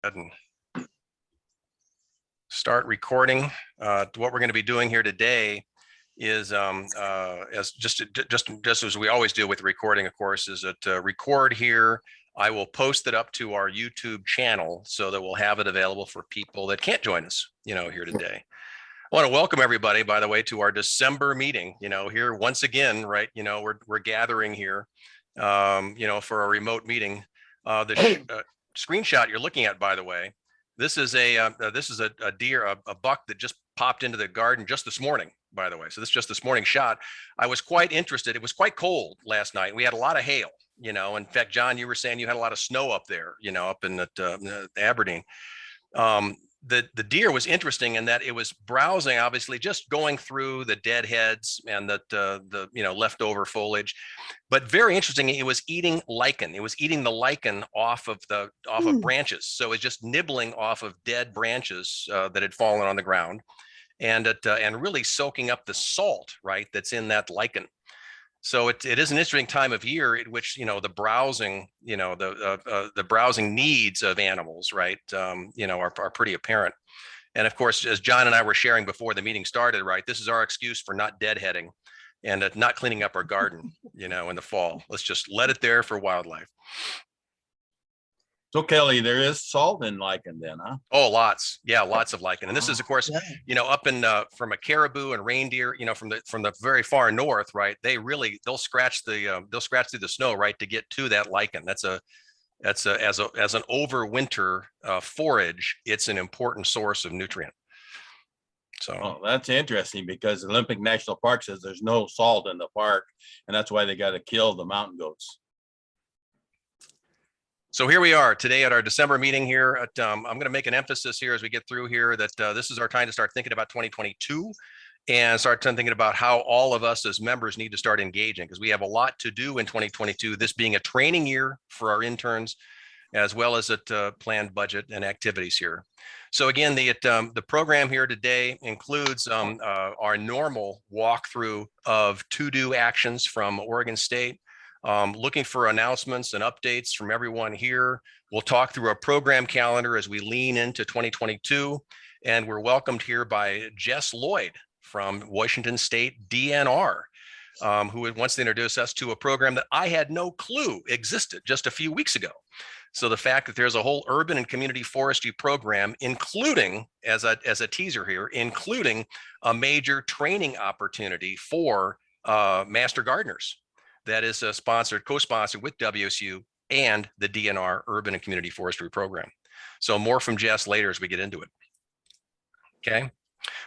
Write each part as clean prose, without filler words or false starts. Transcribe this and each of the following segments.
And start recording. What we're going to be doing here today is as just as we always do with recording, of course, is that record here. I will post it up to our YouTube channel so that we'll have it available for people that can't join us, here today. I want to welcome everybody, by the way, to our December meeting. Here once again, right? We're gathering here, for a remote meeting. The screenshot you're looking at, by the way, this is a deer, a buck that just popped into the garden just this morning, by the way. So this is just this morning shot. I was quite interested. It was quite cold last night. We had a lot of hail, in fact, John, you were saying you had a lot of snow up there, up in Aberdeen. The deer was interesting in that it was browsing, obviously, just going through the deadheads and the leftover foliage, but very interesting. It was eating lichen. It was eating the lichen off of branches. So it's just nibbling off of dead branches that had fallen on the ground, and really soaking up the salt, right, that's in that lichen. So it is an interesting time of year in which, the browsing, the browsing needs of animals, right, are pretty apparent. And of course, as John and I were sharing before the meeting started, right, this is our excuse for not deadheading and not cleaning up our garden, in the fall. Let's just let it there for wildlife. So Kelly, there is salt in lichen then, huh? Oh, lots. Yeah, lots of lichen. And this is, of course, up in from a caribou and reindeer, from the very far north, right? They'll scratch through the snow, right, to get to that lichen. As an overwinter forage, it's an important source of nutrient. So that's interesting, because Olympic National Park says there's no salt in the park, and that's why they got to kill the mountain goats. So here we are today at our December meeting here. I'm going to make an emphasis here as we get through here that this is our time to start thinking about 2022 and start thinking about how all of us as members need to start engaging, because we have a lot to do in 2022, this being a training year for our interns, as well as a planned budget and activities here. So again, the program here today includes our normal walkthrough of to-do actions from Oregon State. Looking for announcements and updates from everyone here. We'll talk through our program calendar as we lean into 2022. And we're welcomed here by Jess Lloyd from Washington State DNR, who wants to introduce us to a program that I had no clue existed just a few weeks ago. So the fact that there's a whole urban and community forestry program, including, as a teaser here, including a major training opportunity for Master Gardeners. That is co-sponsored with WSU and the DNR Urban and Community Forestry Program. So more from Jess later as we get into it. Okay.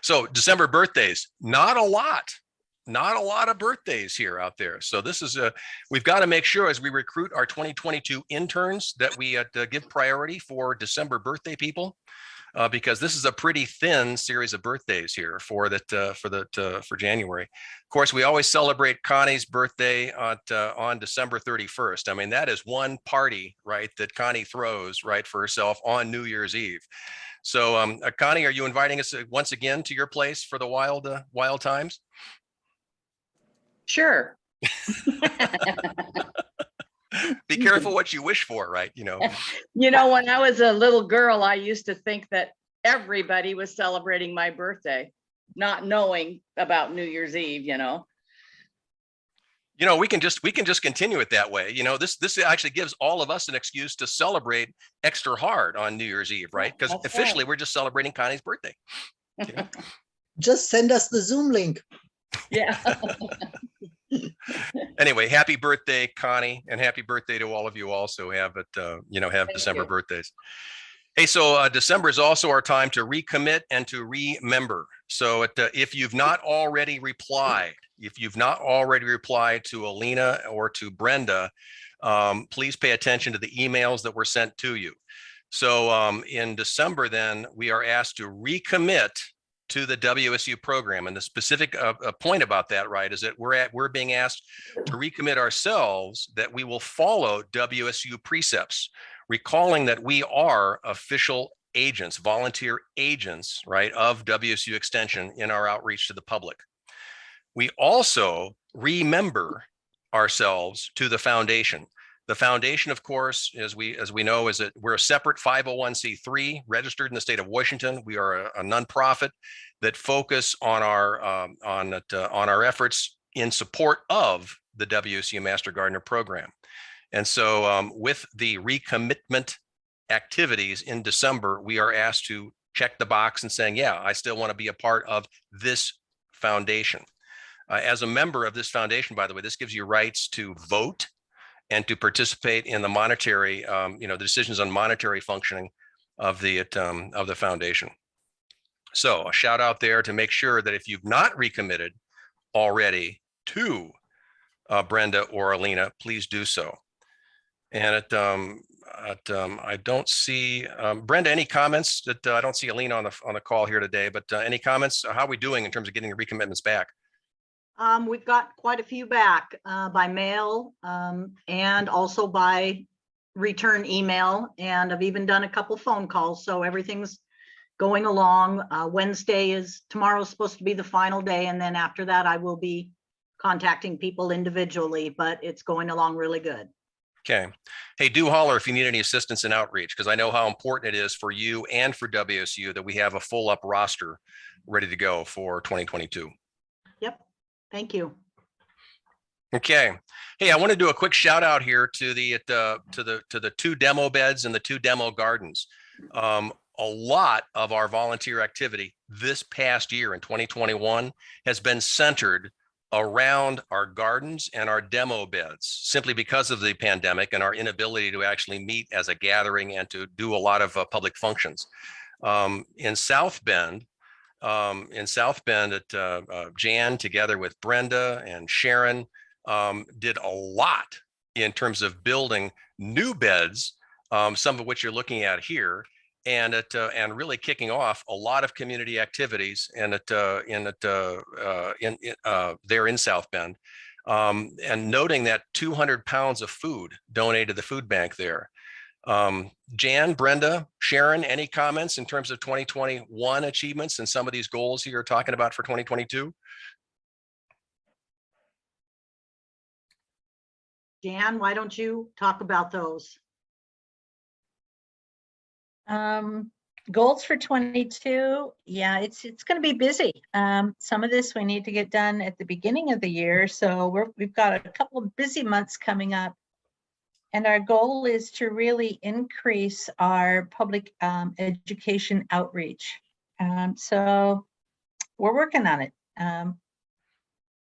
So December birthdays, not a lot of birthdays here out there. So this is we've got to make sure as we recruit our 2022 interns that we give priority for December birthday people. Because this is a pretty thin series of birthdays here for January. Of course, we always celebrate Connie's birthday on December 31st. I mean, that is one party, right, that Connie throws, right, for herself on New Year's Eve. So, Connie, are you inviting us once again to your place for the wild times? Sure. Be careful what you wish for, right? When I was a little girl, I used to think that everybody was celebrating my birthday, not knowing about New Year's Eve, we can just continue it that way. This actually gives all of us an excuse to celebrate extra hard on New Year's Eve, right? Because officially we're just celebrating Connie's birthday. Just send us the Zoom link. Yeah. Anyway, happy birthday, Connie, and happy birthday to all of you also have December birthdays. Hey, so December is also our time to recommit and to remember. So if you've not already replied to Alina or to Brenda, please pay attention to the emails that were sent to you. So in December, then we are asked to recommit to the WSU program. And the specific point about that, right, is that we're being asked to recommit ourselves that we will follow WSU precepts, recalling that we are official agents, volunteer agents, right, of WSU Extension in our outreach to the public. We also remember ourselves to the foundation. The foundation, of course, as we know, is that we're a separate 501c3 registered in the state of Washington. We are a nonprofit that focus on our efforts in support of the WSU Master Gardener program. And so with the recommitment activities in December, we are asked to check the box and saying, yeah, I still want to be a part of this foundation. As a member of this foundation, by the way, this gives you rights to vote and to participate in the monetary, the decisions on monetary functioning of the foundation. So a shout out there to make sure that if you've not recommitted already to Brenda or Alina, please do so. And I don't see Brenda. Any comments? That I don't see Alina on the call here today. But any comments? How are we doing in terms of getting the recommitments back? We've got quite a few back by mail and also by return email, and I've even done a couple phone calls. So everything's going along. Tomorrow's supposed to be the final day, and then after that I will be contacting people individually, but it's going along really good. Okay. Hey, do holler if you need any assistance in outreach, because I know how important it is for you and for WSU that we have a full up roster ready to go for 2022. Yep. Thank you. Okay. Hey, I want to do a quick shout out here to the 2 demo beds and the 2 demo gardens. A lot of our volunteer activity this past year in 2021 has been centered around our gardens and our demo beds, simply because of the pandemic and our inability to actually meet as a gathering and to do a lot of public functions. In South Bend, Jan, together with Brenda and Sharon, did a lot in terms of building new beds, some of which you're looking at here, and really kicking off a lot of community activities there in South Bend, and noting that 200 pounds of food donated to the food bank there. Jan, Brenda, Sharon, any comments in terms of 2021 achievements and some of these goals you're talking about for 2022? Jan, why don't you talk about those? Goals for 22. Yeah, it's going to be busy. Some of this we need to get done at the beginning of the year. So we've got a couple of busy months coming up. And our goal is to really increase our public education outreach. So we're working on it.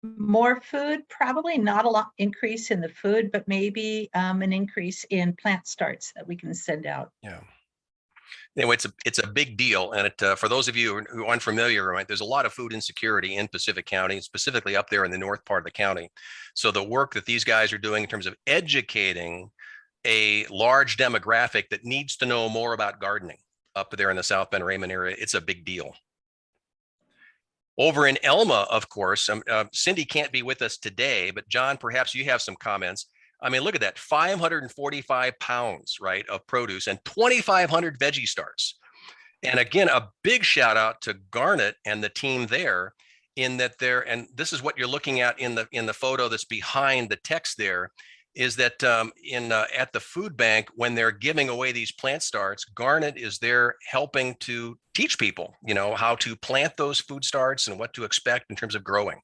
More food, probably not a lot increase in the food, but maybe an increase in plant starts that we can send out. Yeah. Anyway, it's a big deal, and for those of you who are unfamiliar, right, there's a lot of food insecurity in Pacific County, specifically up there in the north part of the county. So the work that these guys are doing in terms of educating a large demographic that needs to know more about gardening up there in the South Bend Raymond area, it's a big deal. Over in Elma, of course, Cindy can't be with us today, but John, perhaps you have some comments. I mean, look at that, 545 pounds, right, of produce and 2,500 veggie starts. And again, a big shout out to Garnet and the team there, in that and this is what you're looking at in the photo that's behind the text there, is that at the food bank, when they're giving away these plant starts, Garnet is there helping to teach people, how to plant those food starts and what to expect in terms of growing.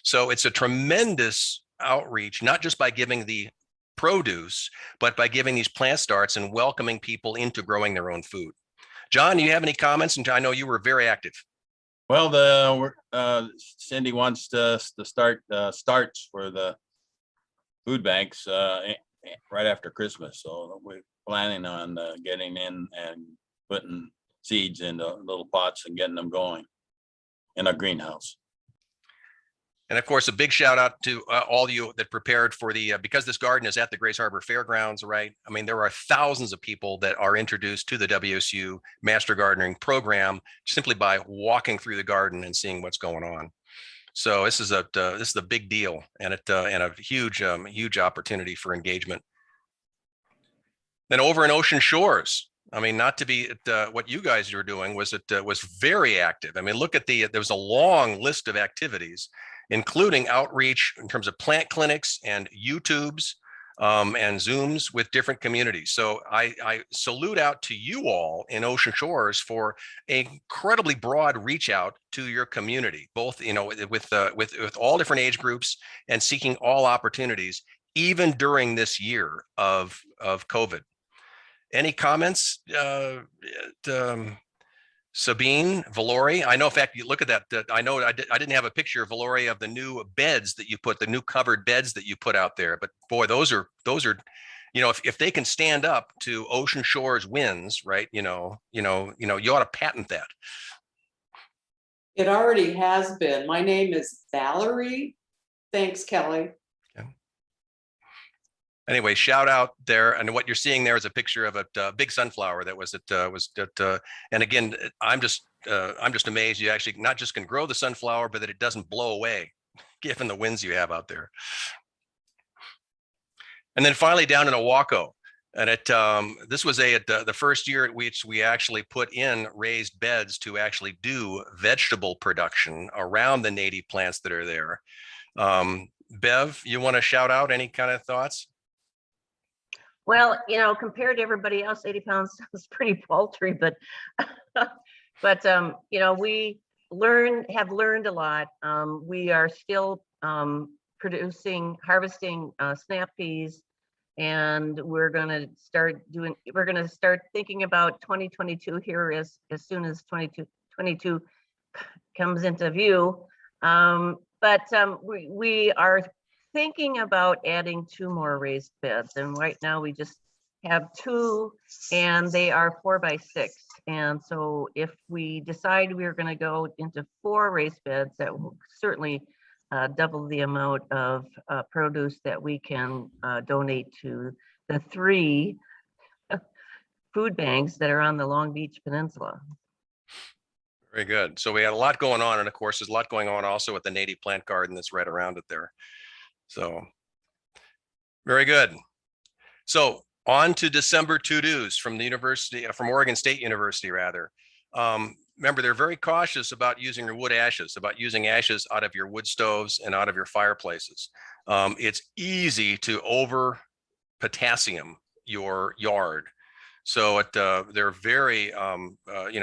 So it's a tremendous outreach, not just by giving the produce, but by giving these plant starts and welcoming people into growing their own food. John, do you have any comments? And I know you were very active. Well, Cindy wants us to start starts for the food banks right after Christmas. So we're planning on getting in and putting seeds into little pots and getting them going in a greenhouse. And of course, a big shout out to all of you that prepared for because this garden is at the Grays Harbor Fairgrounds, right? I mean, there are thousands of people that are introduced to the WSU Master Gardening program simply by walking through the garden and seeing what's going on. So this is a big deal, and a huge opportunity for engagement. Then over in Ocean Shores, I mean, not to be what you guys are doing was very active. I mean, look at there was a long list of activities, including outreach in terms of plant clinics and YouTubes, and Zooms with different communities. So I salute out to you all in Ocean Shores for an incredibly broad reach out to your community, both, you know, with all different age groups and seeking all opportunities, even during this year of COVID. Any comments, Sabine, Valori? I know, in fact, you look at that. I know I didn't have a picture of Valori of the new beds that you put, the new covered beds that you put out there. But boy, those are, you know, if they can stand up to Ocean Shores winds, right? You ought to patent that. It already has been. My name is Valerie. Thanks, Kelly. Anyway, shout out there, and what you're seeing there is a picture of a big sunflower that was and again, I'm just amazed you actually not just can grow the sunflower, but that it doesn't blow away, given the winds you have out there. And then finally down in Owaco, and this was the first year at which we actually put in raised beds to actually do vegetable production around the native plants that are there. Bev, you want to shout out any kind of thoughts? Well, you know, compared to everybody else, 80 pounds is pretty paltry, but you know, we have learned a lot. We are still harvesting snap peas, and we're going to start thinking about 2022 here as soon as 2022 comes into view. We are thinking about adding 2 more raised beds, and right now we just have 2, and they are 4x6. And so if we decide we're going to go into 4 raised beds, that will certainly double the amount of produce that we can donate to the 3 food banks that are on the Long Beach Peninsula. Very good. So we had a lot going on, and of course, there's a lot going on also with the native plant garden that's right around it there. So very good. So on to December to-dos from the university, from Oregon State University, rather. Remember, they're very cautious about using your wood ashes, about using ashes out of your wood stoves and out of your fireplaces. It's easy to over potassium your yard. So they're very,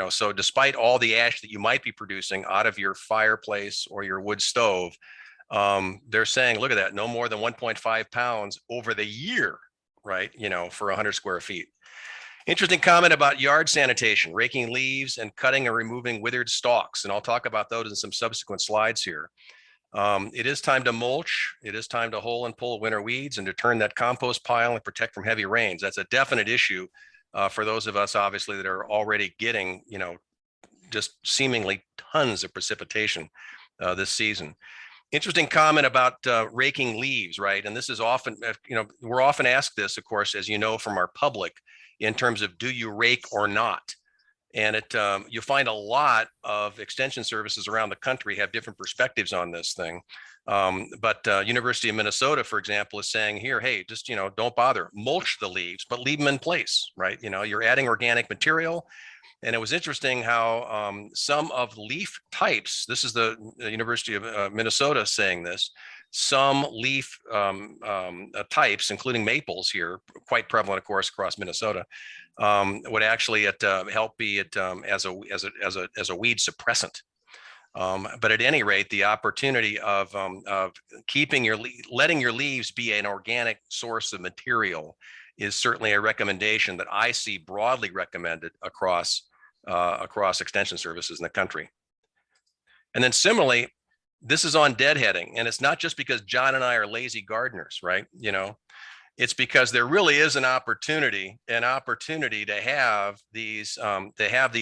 so despite all the ash that you might be producing out of your fireplace or your wood stove, they're saying, look at that, no more than 1.5 pounds over the year, right? You know, for 100 square feet. Interesting comment about yard sanitation, raking leaves and cutting and removing withered stalks. And I'll talk about those in some subsequent slides here. It is time to mulch. It is time to hoe and pull winter weeds and to turn that compost pile and protect from heavy rains. That's a definite issue for those of us, obviously, that are already getting, you know, just seemingly tons of precipitation this season. Interesting comment about raking leaves, right? And this is often, you know, we're often asked this, of course, as you know, from our public, in terms of do you rake or not? And you find a lot of extension services around the country have different perspectives on this thing. But University of Minnesota, for example, is saying here, hey, just, you know, don't bother, mulch the leaves, but leave them in place, right? You know, you're adding organic material. And it was interesting how some of leaf types, this is the University of Minnesota saying this, some leaf types, including maples here, quite prevalent, of course, across Minnesota, would actually help be as a weed suppressant. But at any rate, the opportunity of keeping letting your leaves be an organic source of material is certainly a recommendation that I see broadly recommended across extension services in the country. And then similarly, this is on deadheading, and it's not just because John and I are lazy gardeners, right? You know, it's because there really is an opportunity to have these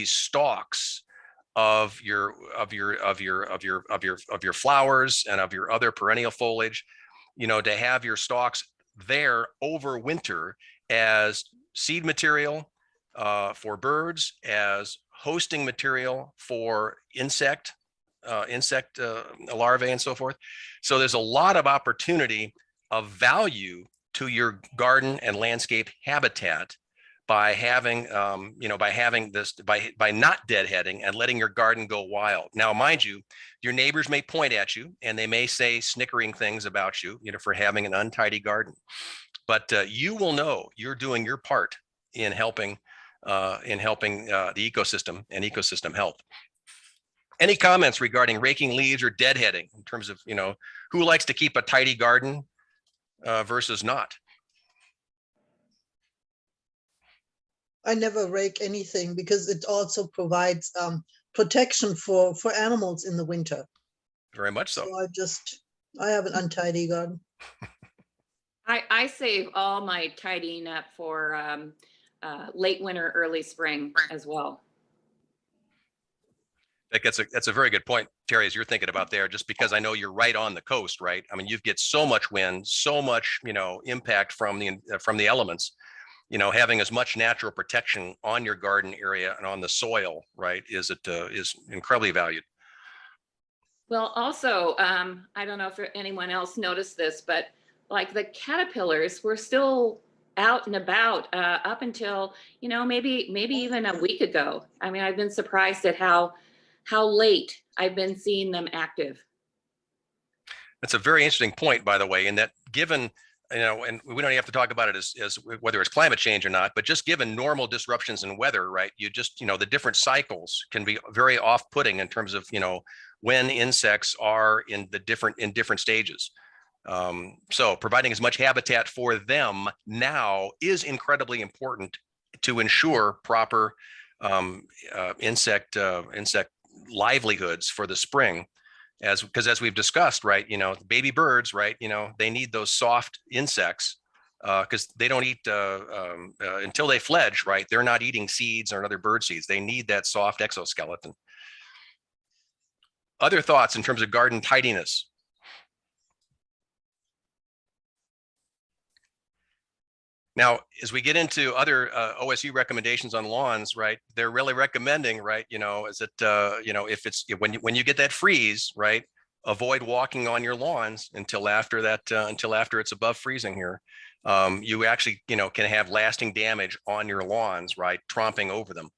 stalks of your flowers and of your other perennial foliage, you know, to have your stalks there over winter as seed material for birds, as hosting material for insect larvae and so forth. So there's a lot of opportunity of value to your garden and landscape habitat by having, by not deadheading and letting your garden go wild. Now, mind you, your neighbors may point at you and they may say snickering things about you, you know, for having an untidy garden. but you will know you're doing your part in helping the ecosystem and ecosystem health. Any comments regarding raking leaves or deadheading in terms of, who likes to keep a tidy garden versus not? I never rake anything because it also provides protection for animals in the winter. Very much so. So I have an untidy garden. I save all my tidying up for late winter, early spring as well. That's a very good point, Terry, as you're thinking about there, just because I know you're right on the coast, right? I mean, you get so much wind, so much, impact from the elements, having as much natural protection on your garden area and on the soil, right, is incredibly valued. Well, also, I don't know if anyone else noticed this, but like the caterpillars were still out and about up until, maybe even a week ago. I mean, I've been surprised at how late I've been seeing them active. That's a very interesting point, by the way, in that given, and we don't have to talk about it as whether it's climate change or not, but just given normal disruptions in weather, right? You just, the different cycles can be very off-putting in terms of, when insects are in different stages. So providing as much habitat for them now is incredibly important to ensure proper insect livelihoods for the spring, because as we've discussed, right, baby birds, right, they need those soft insects because they don't eat until they fledge, right? They're not eating seeds or other bird seeds. They need that soft exoskeleton. Other thoughts in terms of garden tidiness? Now, as we get into other OSU recommendations on lawns, right, they're really recommending, right, is that, if it's when you get that freeze, right, avoid walking on your lawns until after it's above freezing here. You actually, can have lasting damage on your lawns, right, tromping over them.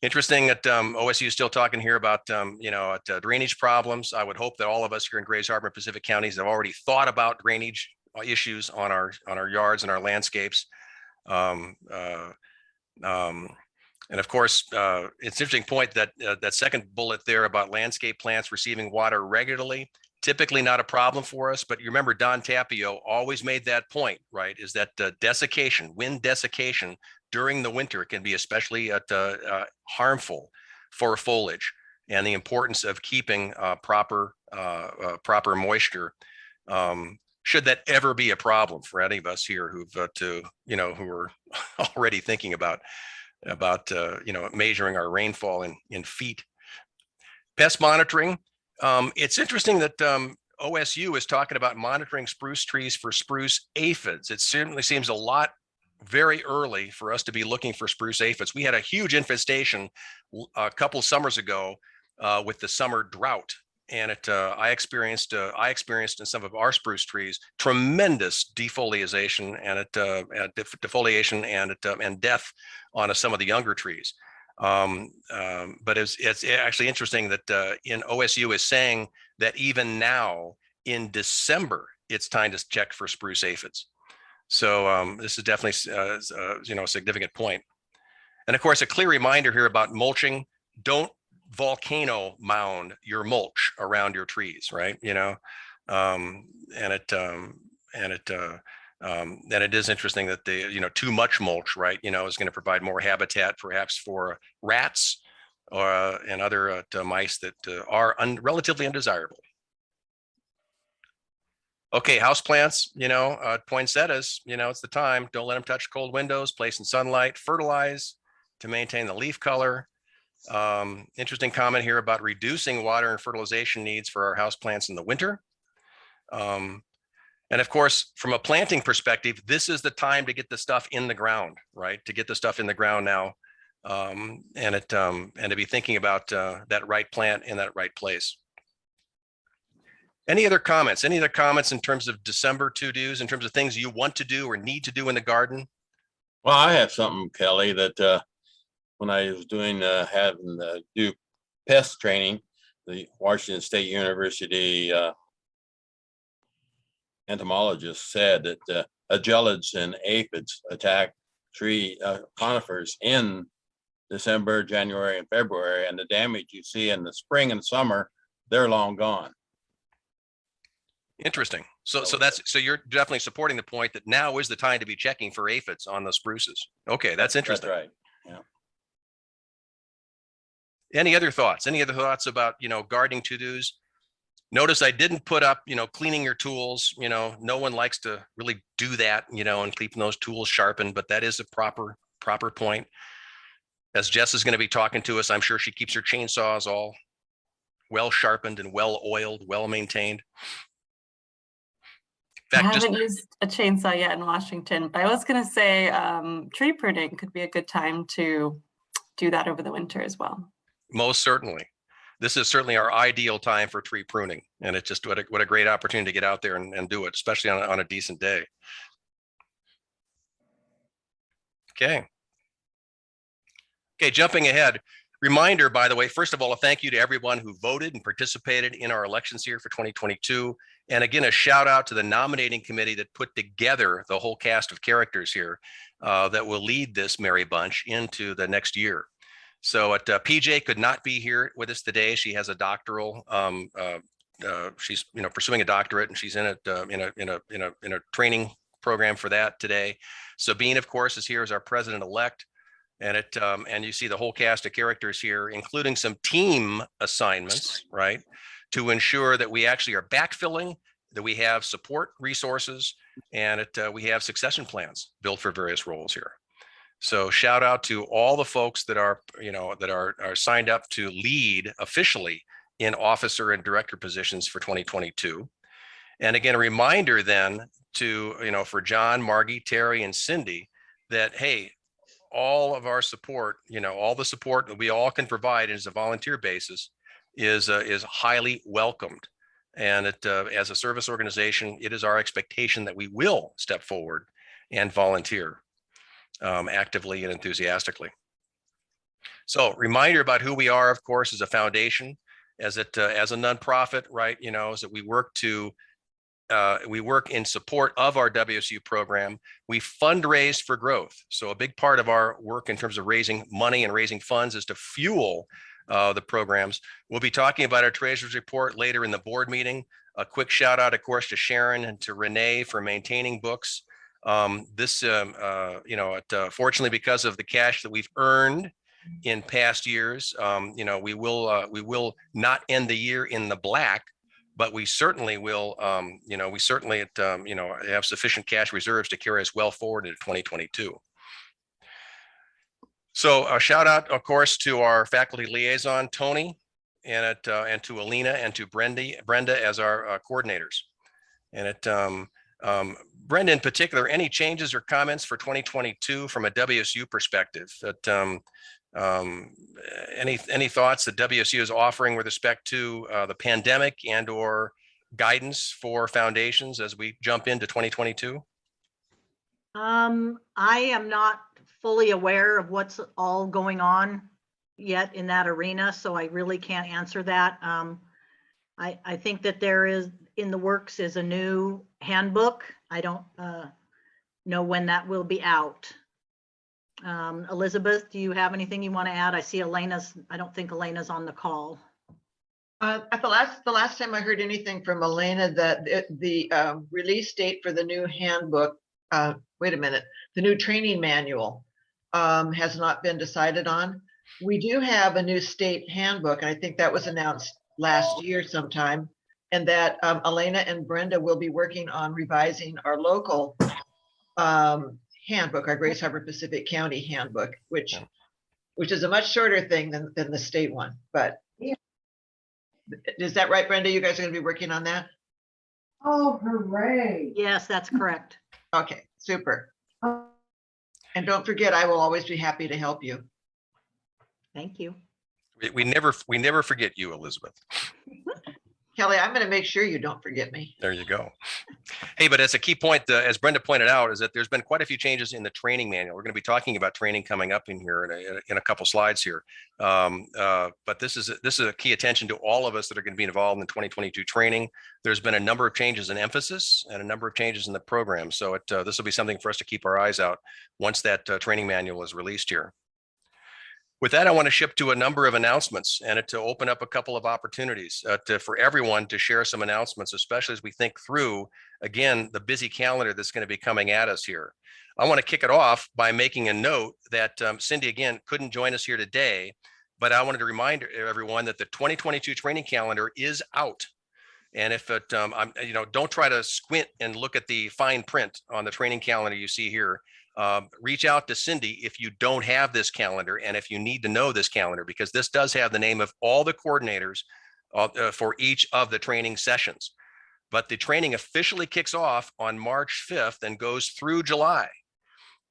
Interesting that OSU is still talking here about, drainage problems. I would hope that all of us here in Grays Harbor and Pacific counties have already thought about drainage issues on our yards and our landscapes. And of course, it's an interesting point that that second bullet there about landscape plants receiving water regularly, typically not a problem for us. But you remember Don Tapio always made that point, right? Is that wind desiccation during the winter can be especially harmful for foliage, and the importance of keeping proper moisture. Should that ever be a problem for any of us here who are already thinking about measuring our rainfall in feet. Pest monitoring. It's interesting that OSU is talking about monitoring spruce trees for spruce aphids. It certainly seems very early for us to be looking for spruce aphids. We had a huge infestation a couple of summers ago with the summer drought. And I experienced in some of our spruce trees tremendous defoliation and defoliation and death on some of the younger trees. But it's actually interesting that in OSU is saying that even now in December it's time to check for spruce aphids. So this is definitely a significant point. And of course, a clear reminder here about mulching. Don't volcano mound your mulch around your trees, right? And it is interesting that too much mulch, right, is going to provide more habitat perhaps for rats and other mice that are relatively undesirable. Okay, houseplants, poinsettias, it's the time. Don't let them touch cold windows, place in sunlight, fertilize to maintain the leaf color. Interesting comment here about reducing water and fertilization needs for our houseplants in the winter. And of course, from a planting perspective, this is the time to get the stuff in the ground, right? To get the stuff in the ground now, and to be thinking about that right plant in that right place. Any other comments? Any other comments in terms of December to-dos, in terms of things you want to do or need to do in the garden? Well, I have something, Kelly, that when I was doing having to do pest training, the Washington State University entomologist said that agelids and aphids attack tree conifers in December, January, and February, and the damage you see in the spring and summer, they're long gone. Interesting. So so you're definitely supporting the point that now is the time to be checking for aphids on the spruces. Okay, that's interesting. That's right. Yeah. Any other thoughts? Any other thoughts about, gardening to-dos? Notice I didn't put up, cleaning your tools, no one likes to really do that, and keeping those tools sharpened, but that is a proper point. As Jess is going to be talking to us, I'm sure she keeps her chainsaws all well sharpened and well oiled, well maintained. I haven't used a chainsaw yet in Washington, but I was going to say tree pruning could be a good time to do that over the winter as well. Most certainly. This is certainly our ideal time for tree pruning. And it's just what a great opportunity to get out there and do it, especially on a decent day. Okay. Okay, jumping ahead. Reminder, by the way, first of all, a thank you to everyone who voted and participated in our elections here for 2022. And again, a shout out to the nominating committee that put together the whole cast of characters here that will lead this merry bunch into the next year. So PJ could not be here with us today. She has a doctoral. She's pursuing a doctorate, and she's in it in a training program for that today. Sabine, of course, is here as our president-elect. And you see the whole cast of characters here, including some team assignments, right, to ensure that we actually are backfilling, that we have support resources, and we have succession plans built for various roles here. So shout out to all the folks that are signed up to lead officially in officer and director positions for 2022. And again, a reminder then to for John, Margie, Terry, and Cindy that hey, all of our support, all the support that we all can provide as a volunteer basis is highly welcomed. And as a service organization, it is our expectation that we will step forward and volunteer actively and enthusiastically. So reminder about who we are, of course, as a foundation, as a nonprofit, right? Is that we work in support of our WSU program. We fundraise for growth. So a big part of our work in terms of raising money and raising funds is to fuel the programs. We'll be talking about our treasurer's report later in the board meeting. A quick shout out, of course, to Sharon and to Renee for maintaining books. Fortunately, because of the cash that we've earned in past years, we will not end the year in the black. But we certainly will, have sufficient cash reserves to carry us well forward into 2022. So a shout out, of course, to our faculty liaison, Tony, and to Alina and to Brenda as our coordinators. And Brenda, in particular, any changes or comments for 2022 from a WSU perspective? Any thoughts that WSU is offering with respect to the pandemic and or guidance for foundations as we jump into 2022? I am not fully aware of what's all going on yet in that arena, so I really can't answer that. I think that there is in the works is a new handbook. I don't know when that will be out. Elizabeth, do you have anything you want to add? I see I don't think Elena's on the call. At the last time I heard anything from Elena that the release date for the new handbook, the new training manual has not been decided on. We do have a new state handbook, and I think that was announced last year sometime, and that Elena and Brenda will be working on revising our local handbook, our Grace Harbor Pacific County handbook, which is a much shorter thing than the state one. But is that right, Brenda? You guys are going to be working on that? Oh, hooray. Yes, that's correct. Okay, super. And don't forget, I will always be happy to help you. Thank you. We never forget you, Elizabeth. Kelly, I'm gonna make sure you don't forget me. There you go. Hey, but as a key point, as Brenda pointed out, is that there's been quite a few changes in the training manual. We're going to be talking about training coming up in here in a couple slides here. But this is a key attention to all of us that are going to be involved in the 2022 training. There's been a number of changes in emphasis and a number of changes in the program. So this will be something for us to keep our eyes out once that training manual is released here. With that, I want to shift to a number of announcements and to open up a couple of opportunities for everyone to share some announcements, especially as we think through, again, the busy calendar that's going to be coming at us here. I want to kick it off by making a note that Cindy, again, couldn't join us here today, but I wanted to remind everyone that the 2022 training calendar is out. And if it, don't try to squint and look at the fine print on the training calendar you see here. Reach out to Cindy if you don't have this calendar and if you need to know this calendar, because this does have the name of all the coordinators for each of the training sessions. But the training officially kicks off on March 5th and goes through July.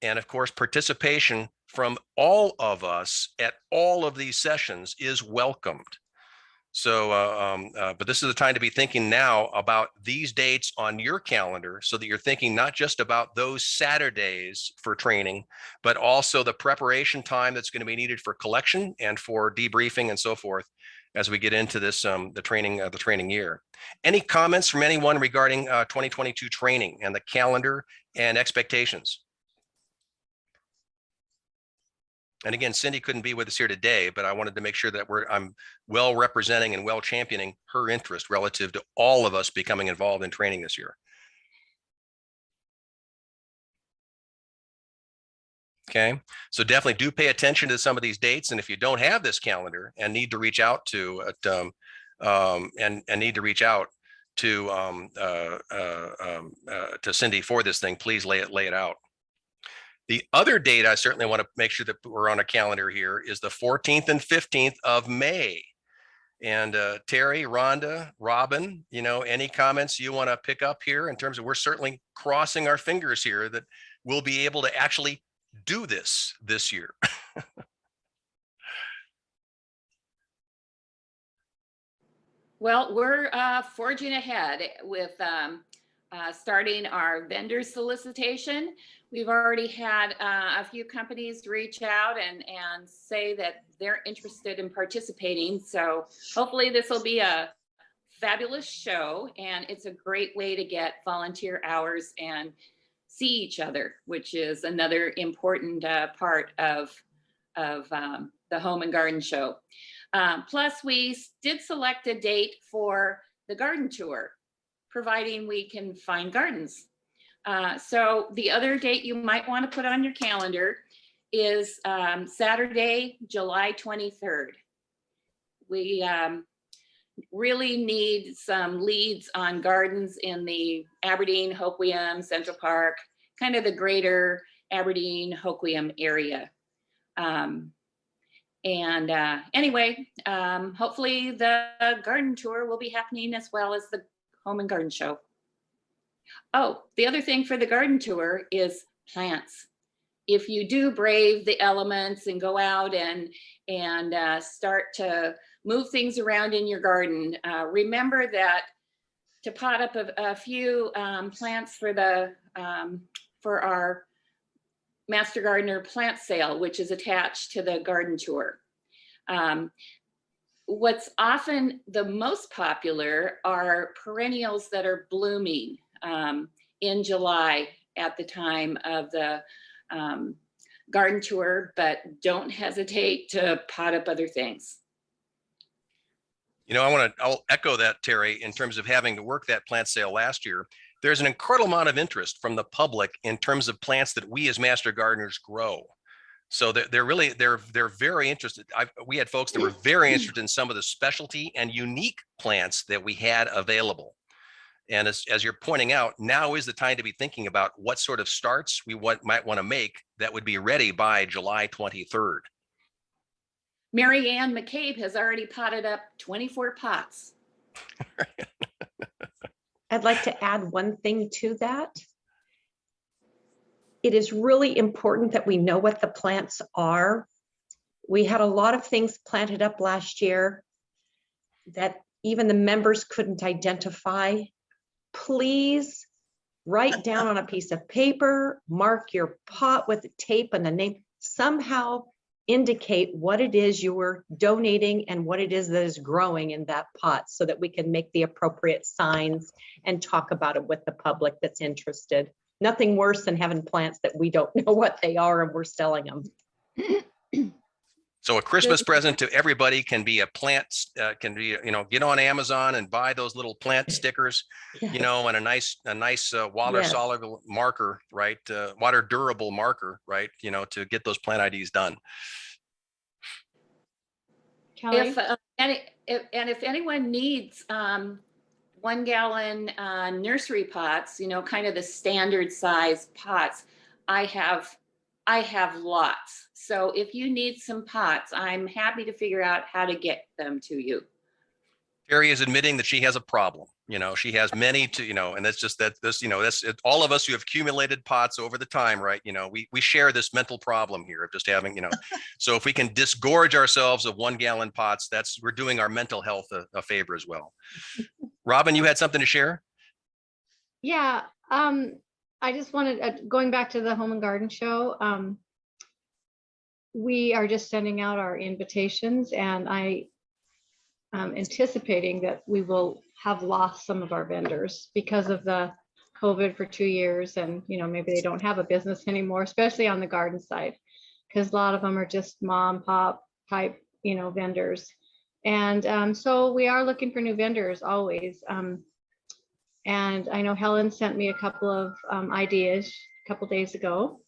And of course, participation from all of us at all of these sessions is welcomed. So, but this is the time to be thinking now about these dates on your calendar so that you're thinking not just about those Saturdays for training, but also the preparation time that's going to be needed for collection and for debriefing and so forth as we get into this, the training year. Any comments from anyone regarding 2022 training and the calendar and expectations? And again, Cindy couldn't be with us here today, but I wanted to make sure that I'm well representing and well championing her interest relative to all of us becoming involved in training this year. Okay, so definitely do pay attention to some of these dates. And if you don't have this calendar and need to reach out to Cindy for this thing, please lay it out. The other date I certainly want to make sure that we're on a calendar here is the 14th and 15th of May. And Terry, Rhonda, Robin, any comments you want to pick up here in terms of, we're certainly crossing our fingers here that we'll be able to actually do this year. Well, we're forging ahead with starting our vendor solicitation. We've already had a few companies reach out and say that they're interested in participating. So hopefully this will be a fabulous show, and it's a great way to get volunteer hours and see each other, which is another important part of the Home and Garden Show. Plus, we did select a date for the garden tour, providing we can find gardens. So the other date you might want to put on your calendar is Saturday, July 23rd. We really need some leads on gardens in the Aberdeen, Hoquiam, Central Park, kind of the greater Aberdeen, Hoquiam area. Anyway, hopefully the garden tour will be happening as well as the Home and Garden Show. Oh, the other thing for the garden tour is plants. If you do brave the elements and go out and start to move things around in your garden, remember that to pot up a few plants for our Master Gardener plant sale, which is attached to the garden tour. What's often the most popular are perennials that are blooming in July at the time of the garden tour, but don't hesitate to pot up other things. I'll echo that, Terry, in terms of having to work that plant sale last year. There's an incredible amount of interest from the public in terms of plants that we as Master Gardeners grow. So they're very interested. We had folks that were very interested in some of the specialty and unique plants that we had available. And as you're pointing out, now is the time to be thinking about what sort of starts we might want to make that would be ready by July 23rd. Mary Ann McCabe has already potted up 24 pots. I'd like to add one thing to that. It is really important that we know what the plants are. We had a lot of things planted up last year that even the members couldn't identify, please write down on a piece of paper, mark your pot with the tape and the name, somehow indicate what it is you were donating and what it is that is growing in that pot so that we can make the appropriate signs and talk about it with the public that's interested. Nothing worse than having plants that we don't know what they are and we're selling them. So a Christmas present to everybody can be a plant, can be, get on Amazon and buy those little plant stickers, Yes. and a nice water Yes. soluble marker, right? Water durable marker, right? To get those plant IDs done. If if anyone needs 1 gallon nursery pots, kind of the standard size pots, I have lots. So if you need some pots, I'm happy to figure out how to get them to you. Terry is admitting that she has a problem. She has many and that's just that this, that's it, all of us who have accumulated pots over the time, right? We share this mental problem here of just having, so if we can disgorge ourselves of 1 gallon pots, we're doing our mental health a favor as well. Robin, you had something to share? Yeah, I just wanted, going back to the Home and Garden Show, we are just sending out our invitations, and I am anticipating that we will have lost some of our vendors because of the COVID for 2 years, and maybe they don't have a business anymore, especially on the garden side, because a lot of them are just mom pop type vendors. And so we are looking for new vendors always. And I know Helen sent me a couple of ideas a couple days ago.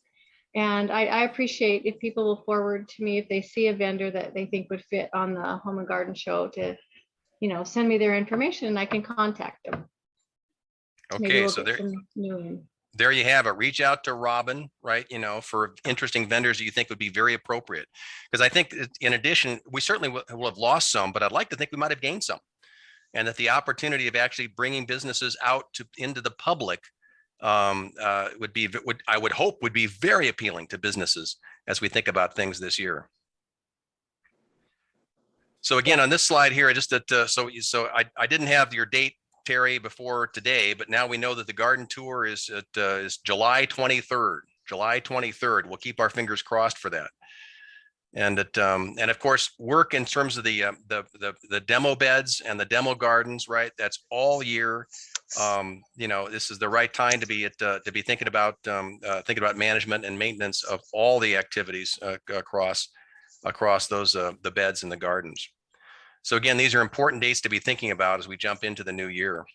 And I appreciate if people will forward to me if they see a vendor that they think would fit on the Home and Garden Show to, send me their information and I can contact them. Maybe Okay, we'll so get some new in. there you have it. Reach out to Robin, right? For interesting vendors that you think would be very appropriate. Because I think in addition, we certainly will have lost some, but I'd like to think we might have gained some. And that the opportunity of actually bringing businesses out into the public I would hope would be very appealing to businesses as we think about things this year. So again, on this slide here, I didn't have your date, Terry, before today, but now we know that the garden tour is July 23rd. July 23rd. We'll keep our fingers crossed for that. And of course, work in terms of the demo beds and the demo gardens, right? That's all year. This is the right time to be thinking about management and maintenance of all the activities across those the beds and the gardens. So again, these are important dates to be thinking about as we jump into the new year.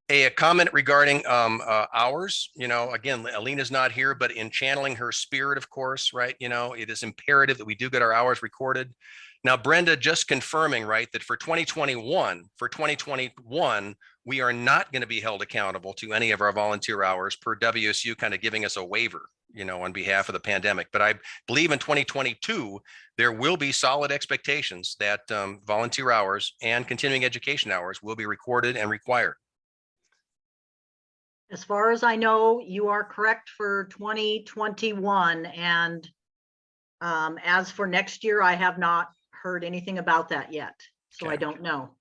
A comment regarding hours, again, Alina's not here, but in channeling her spirit, of course, right? It is imperative that we do get our hours recorded. Now, Brenda, just confirming, right, that for 2021, we are not going to be held accountable to any of our volunteer hours per WSU kind of giving us a waiver, on behalf of the pandemic. But I believe in 2022, there will be solid expectations that volunteer hours and continuing education hours will be recorded and required. As far as I know, you are correct for 2021. And as for next year, I have not heard anything about that yet. So I don't know.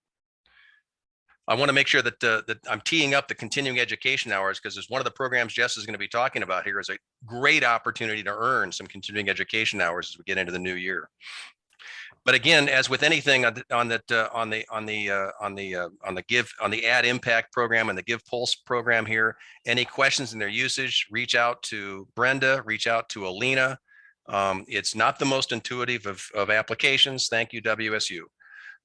I want to make sure that that I'm teeing up the continuing education hours, because it's one of the programs Jess is going to be talking about here is a great opportunity to earn some continuing education hours as we get into the new year. But again, as with anything on the Add Impact program and the Give Pulse program here, any questions in their usage, reach out to Brenda, reach out to Alina. It's not the most intuitive of applications. Thank you, WSU.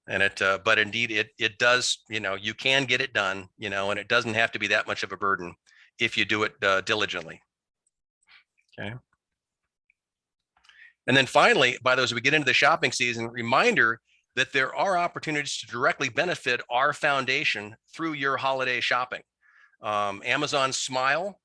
And but indeed it does, you can get it done, and it doesn't have to be that much of a burden if you do it diligently. Okay. And then finally, by those, we get into the shopping season, reminder that there are opportunities to directly benefit our foundation through your holiday shopping. Amazon Smile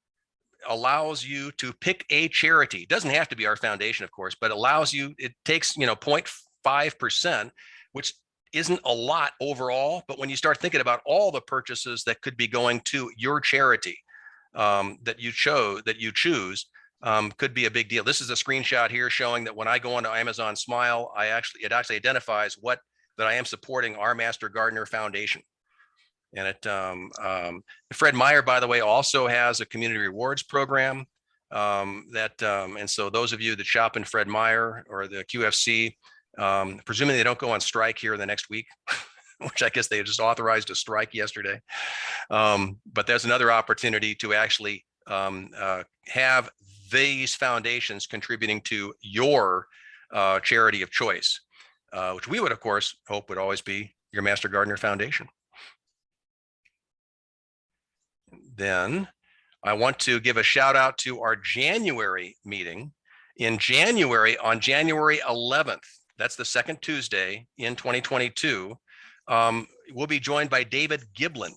allows you to pick a charity. It doesn't have to be our foundation, of course, but allows you, it takes, 0.5%, which isn't a lot overall, but when you start thinking about all the purchases that could be going to your charity that you choose, could be a big deal. This is a screenshot here showing that when I go onto Amazon Smile, it actually identifies what that I am supporting our Master Gardener Foundation. And Fred Meyer, by the way, also has a community rewards program and so those of you that shop in Fred Meyer or the QFC, presuming they don't go on strike here in the next week, which I guess they just authorized a strike yesterday. But there's another opportunity to actually have these foundations contributing to your charity of choice, which we would, of course, hope would always be your Master Gardener Foundation. Then I want to give a shout out to our January meeting. In January, on January 11th, that's the second Tuesday in 2022, we'll be joined by David Giblin.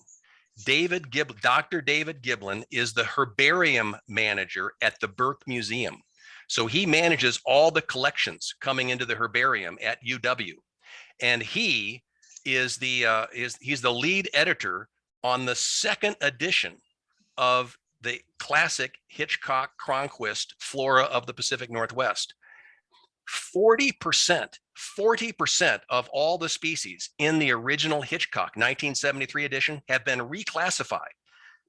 Dr. David Giblin is the herbarium manager at the Burke Museum. So he manages all the collections coming into the herbarium at UW. And he is he's the lead editor on the second edition of the classic Hitchcock-Cronquist Flora of the Pacific Northwest. 40% of all the species in the original Hitchcock 1973 edition have been reclassified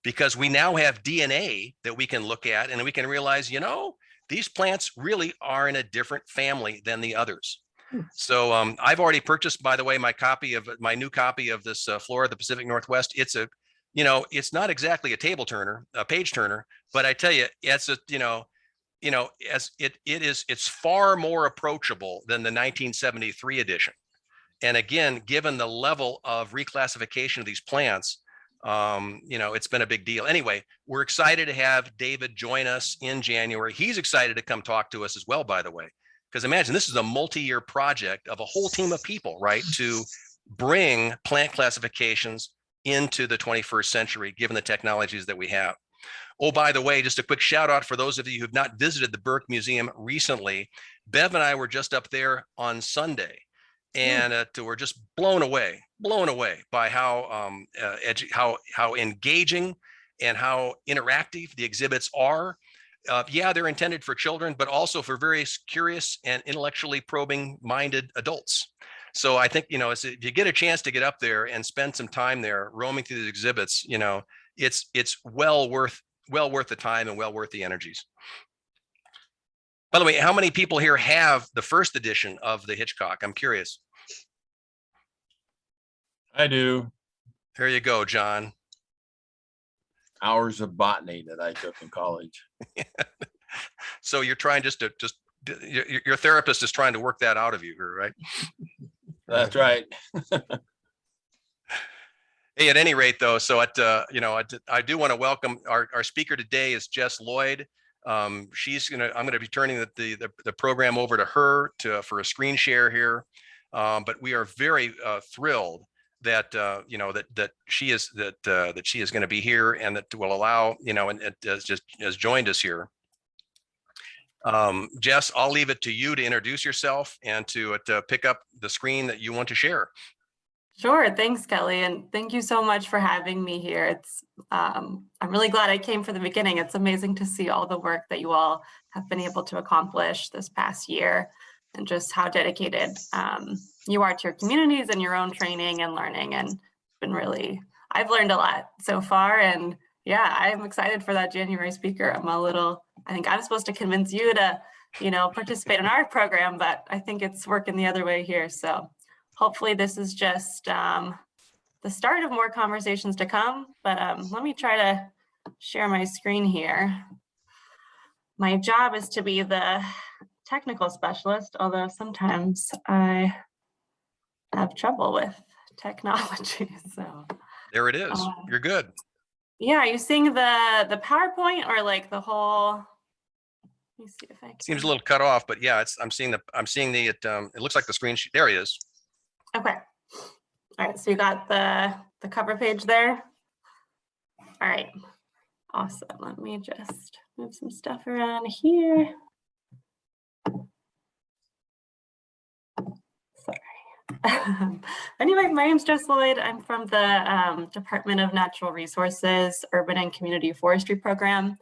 because we now have DNA that we can look at and we can realize, you know, these plants really are in a different family than the others. So I've already purchased, by the way, my new copy of this Flora of the Pacific Northwest. It's a, you know, it's not exactly a page turner, but I tell you, it's a, it's far more approachable than the 1973 edition. And again, given the level of reclassification of these plants, it's been a big deal. Anyway, we're excited to have David join us in January. He's excited to come talk to us as well, by the way, because imagine this is a multi-year project of a whole team of people, right, to bring plant classifications into the 21st century, given the technologies that we have. Oh, by the way, just a quick shout out for those of you who've not visited the Burke Museum recently. Bev and I were just up there on Sunday, and we're just blown away by how engaging and how interactive the exhibits are. Yeah, they're intended for children, but also for very curious and intellectually probing-minded adults. So I think, if you get a chance to get up there and spend some time there roaming through these exhibits, it's well worth the time and well worth the energies. By the way, how many people here have the first edition of the Hitchcock? I'm curious. I do. There you go, John. Hours of botany that I took in college. So you're trying your therapist is trying to work that out of you, right? That's right. Hey, at any rate, though, so I do want to welcome our speaker today is Jess Lloyd. I'm going to be turning the program over to her for a screen share here. But we are very thrilled that that she is going to be here and that will allow and has joined us here. Jess, I'll leave it to you to introduce yourself and to pick up the screen that you want to share. Sure. Thanks, Kelly. And thank you so much for having me here. It's I'm really glad I came for the beginning. It's amazing to see all the work that you all have been able to accomplish this past year and just how dedicated you are to your communities and your own training and learning. And I've learned a lot so far. And yeah, I'm excited for that January speaker. I think I'm supposed to convince you to, participate in our program, but I think it's working the other way here. So hopefully this is just the start of more conversations to come, but let me try to share my screen here. My job is to be the technical specialist, although sometimes I have trouble with technology. So there it is. You're good. Yeah, are you seeing the PowerPoint or like the whole? Let me see if I can. Seems a little cut off, but yeah, I'm seeing it looks like the screen sheet. There he is. Okay. All right, so you got the cover page there. All right, awesome. Let me just move some stuff around here. Sorry. Anyway, my name's Jess Lloyd. I'm from the Department of Natural Resources, Urban and Community Forestry program.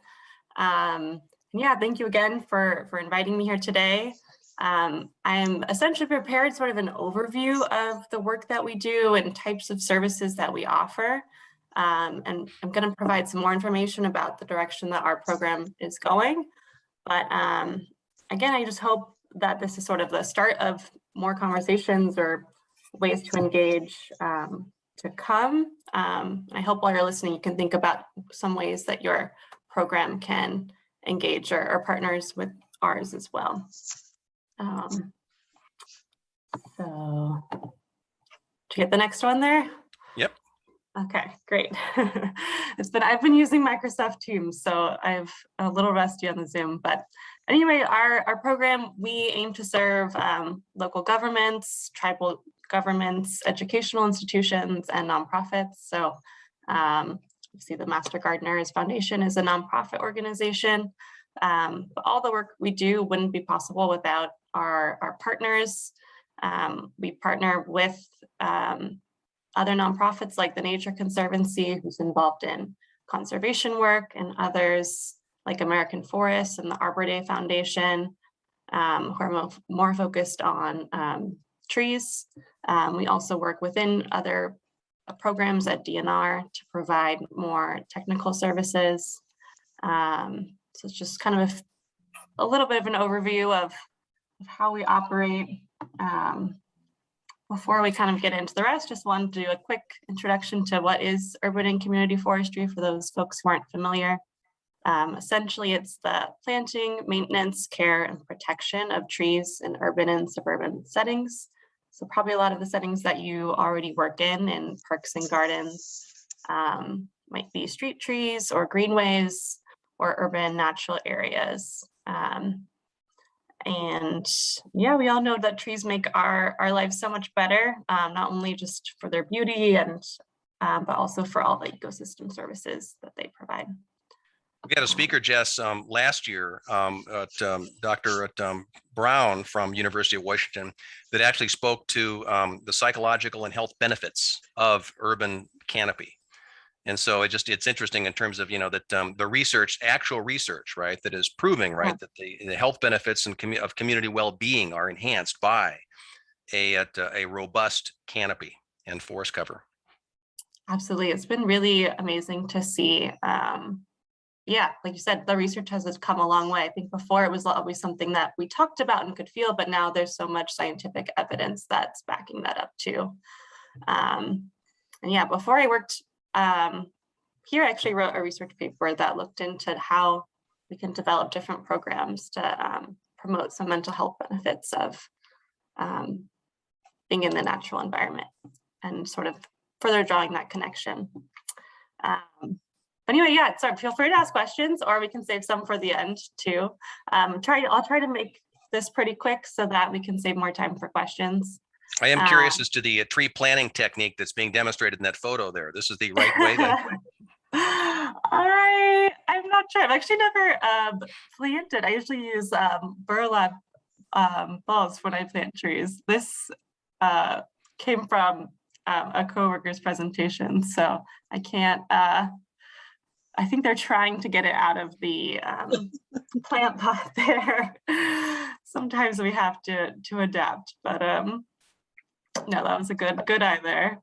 Yeah, thank you again for inviting me here today. I'm essentially prepared sort of an overview of the work that we do and types of services that we offer. And I'm going to provide some more information about the direction that our program is going. But again, I just hope that this is sort of the start of more conversations or ways to engage to come. I hope while you're listening, you can think about some ways that your program can engage or partners with ours as well. So to get the next one there. Yep. Okay, great. I've been using Microsoft Teams, so I'm a little rusty on the Zoom, but anyway, our program, we aim to serve local governments, tribal governments, educational institutions, and nonprofits. So you see the Master Gardeners Foundation is a nonprofit organization. But all the work we do wouldn't be possible without our partners. We partner with other nonprofits like the Nature Conservancy, who's involved in conservation work, and others like American Forests and the Arbor Day Foundation, who are more focused on trees. We also work within other programs at DNR to provide more technical services. So it's just kind of a little bit of an overview of how we operate. Before we kind of get into the rest, just wanted to do a quick introduction to what is urban and community forestry for those folks who aren't familiar. Essentially, it's the planting, maintenance, care, and protection of trees in urban and suburban settings. So probably a lot of the settings that you already work in parks and gardens, might be street trees or greenways or urban natural areas. And yeah, we all know that trees make our lives so much better, not only just for their beauty and but also for all the ecosystem services that they provide. We had a speaker, Jess, last year, Dr. Brown from University of Washington, that actually spoke to the psychological and health benefits of urban canopy. And so it's interesting in terms of, that the actual research, right, that is proving, right, that the health benefits and of community well-being are enhanced by a robust canopy and forest cover. Absolutely. It's been really amazing to see. Yeah, like you said, the research has come a long way. I think before it was always something that we talked about and could feel, but now there's so much scientific evidence that's backing that up too. And yeah, before I worked here, I actually wrote a research paper that looked into how we can develop different programs to promote some mental health benefits of being in the natural environment and sort of further drawing that connection. But anyway, yeah, so feel free to ask questions, or we can save some for the end too. I'll try to make this pretty quick so that we can save more time for questions. I am curious as to the tree planting technique that's being demonstrated in that photo there. This is the right way to... I'm not sure. I've actually never planted. I usually use burlap balls when I plant trees. This came from a coworker's presentation, so I can't... I think they're trying to get it out of the plant pot there. Sometimes we have to adapt, but no, that was a good eye there.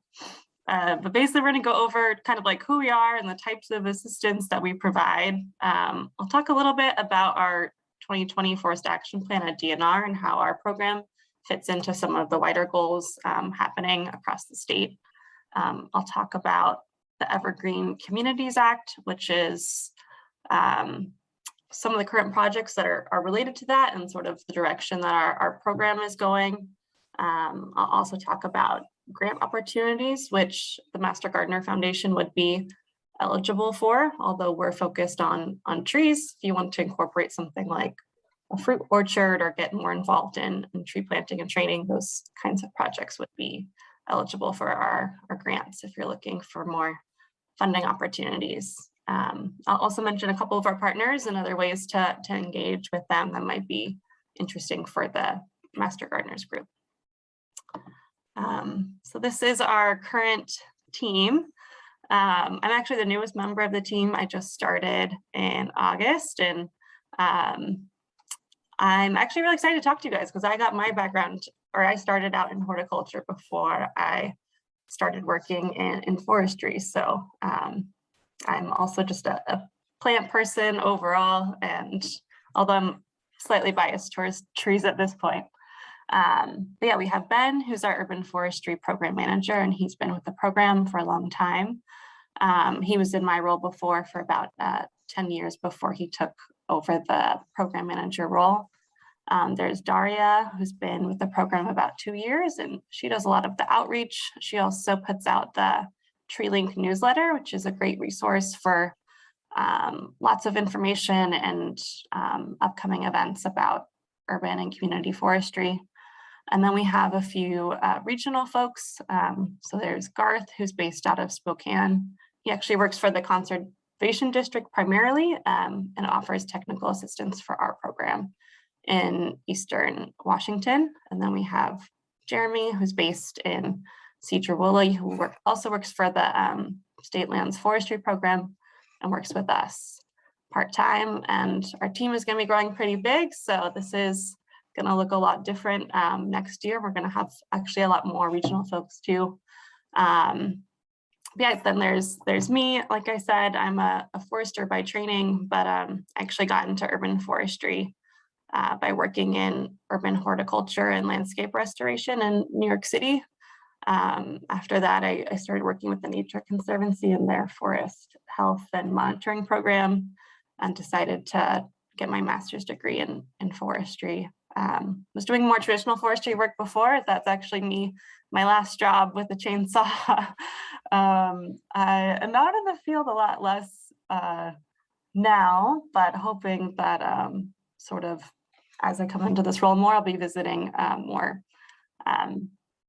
But basically, we're going to go over kind of like who we are and the types of assistance that we provide. I'll talk a little bit about our 2020 Forest Action Plan at DNR and how our program fits into some of the wider goals happening across the state. I'll talk about the Evergreen Communities Act, which is some of the current projects that are related to that and sort of the direction that our program is going. I'll also talk about grant opportunities, which the Master Gardener Foundation would be eligible for, although we're focused on trees. If you want to incorporate something like a fruit orchard or get more involved in tree planting and training, those kinds of projects would be eligible for our grants if you're looking for more funding opportunities. I'll also mention a couple of our partners and other ways to engage with them that might be interesting for the Master Gardeners group. So this is our current team. I'm actually the newest member of the team. I just started in August, and I'm actually really excited to talk to you guys because I got my background, or I started out in horticulture before I started working in forestry. So I'm also just a plant person overall, and although I'm slightly biased towards trees at this point. But yeah, we have Ben, who's our urban forestry program manager, and he's been with the program for a long time. He was in my role before for about 10 years before he took over the program manager role. There's Daria, who's been with the program about 2 years, and she does a lot of the outreach. She also puts out the Tree Link newsletter, which is a great resource for lots of information and upcoming events about urban and community forestry. And then we have a few regional folks. So there's Garth, who's based out of Spokane. He actually works for the Conservation District primarily and offers technical assistance for our program in Eastern Washington. And then we have Jeremy, who's based in Cedar-Woolley, who also works for the State Lands Forestry Program and works with us part-time. And our team is going to be growing pretty big. So this is going to look a lot different next year. We're going to have actually a lot more regional folks too. Yeah, then there's me. Like I said, I'm a forester by training, but I actually got into urban forestry by working in urban horticulture and landscape restoration in New York City. After that, I started working with the Nature Conservancy in their forest health and monitoring program and decided to get my master's degree in forestry. Was doing more traditional forestry work before. That's actually my last job with a chainsaw. I'm out in the field a lot less now, but hoping that sort of as I come into this role more, I'll be visiting more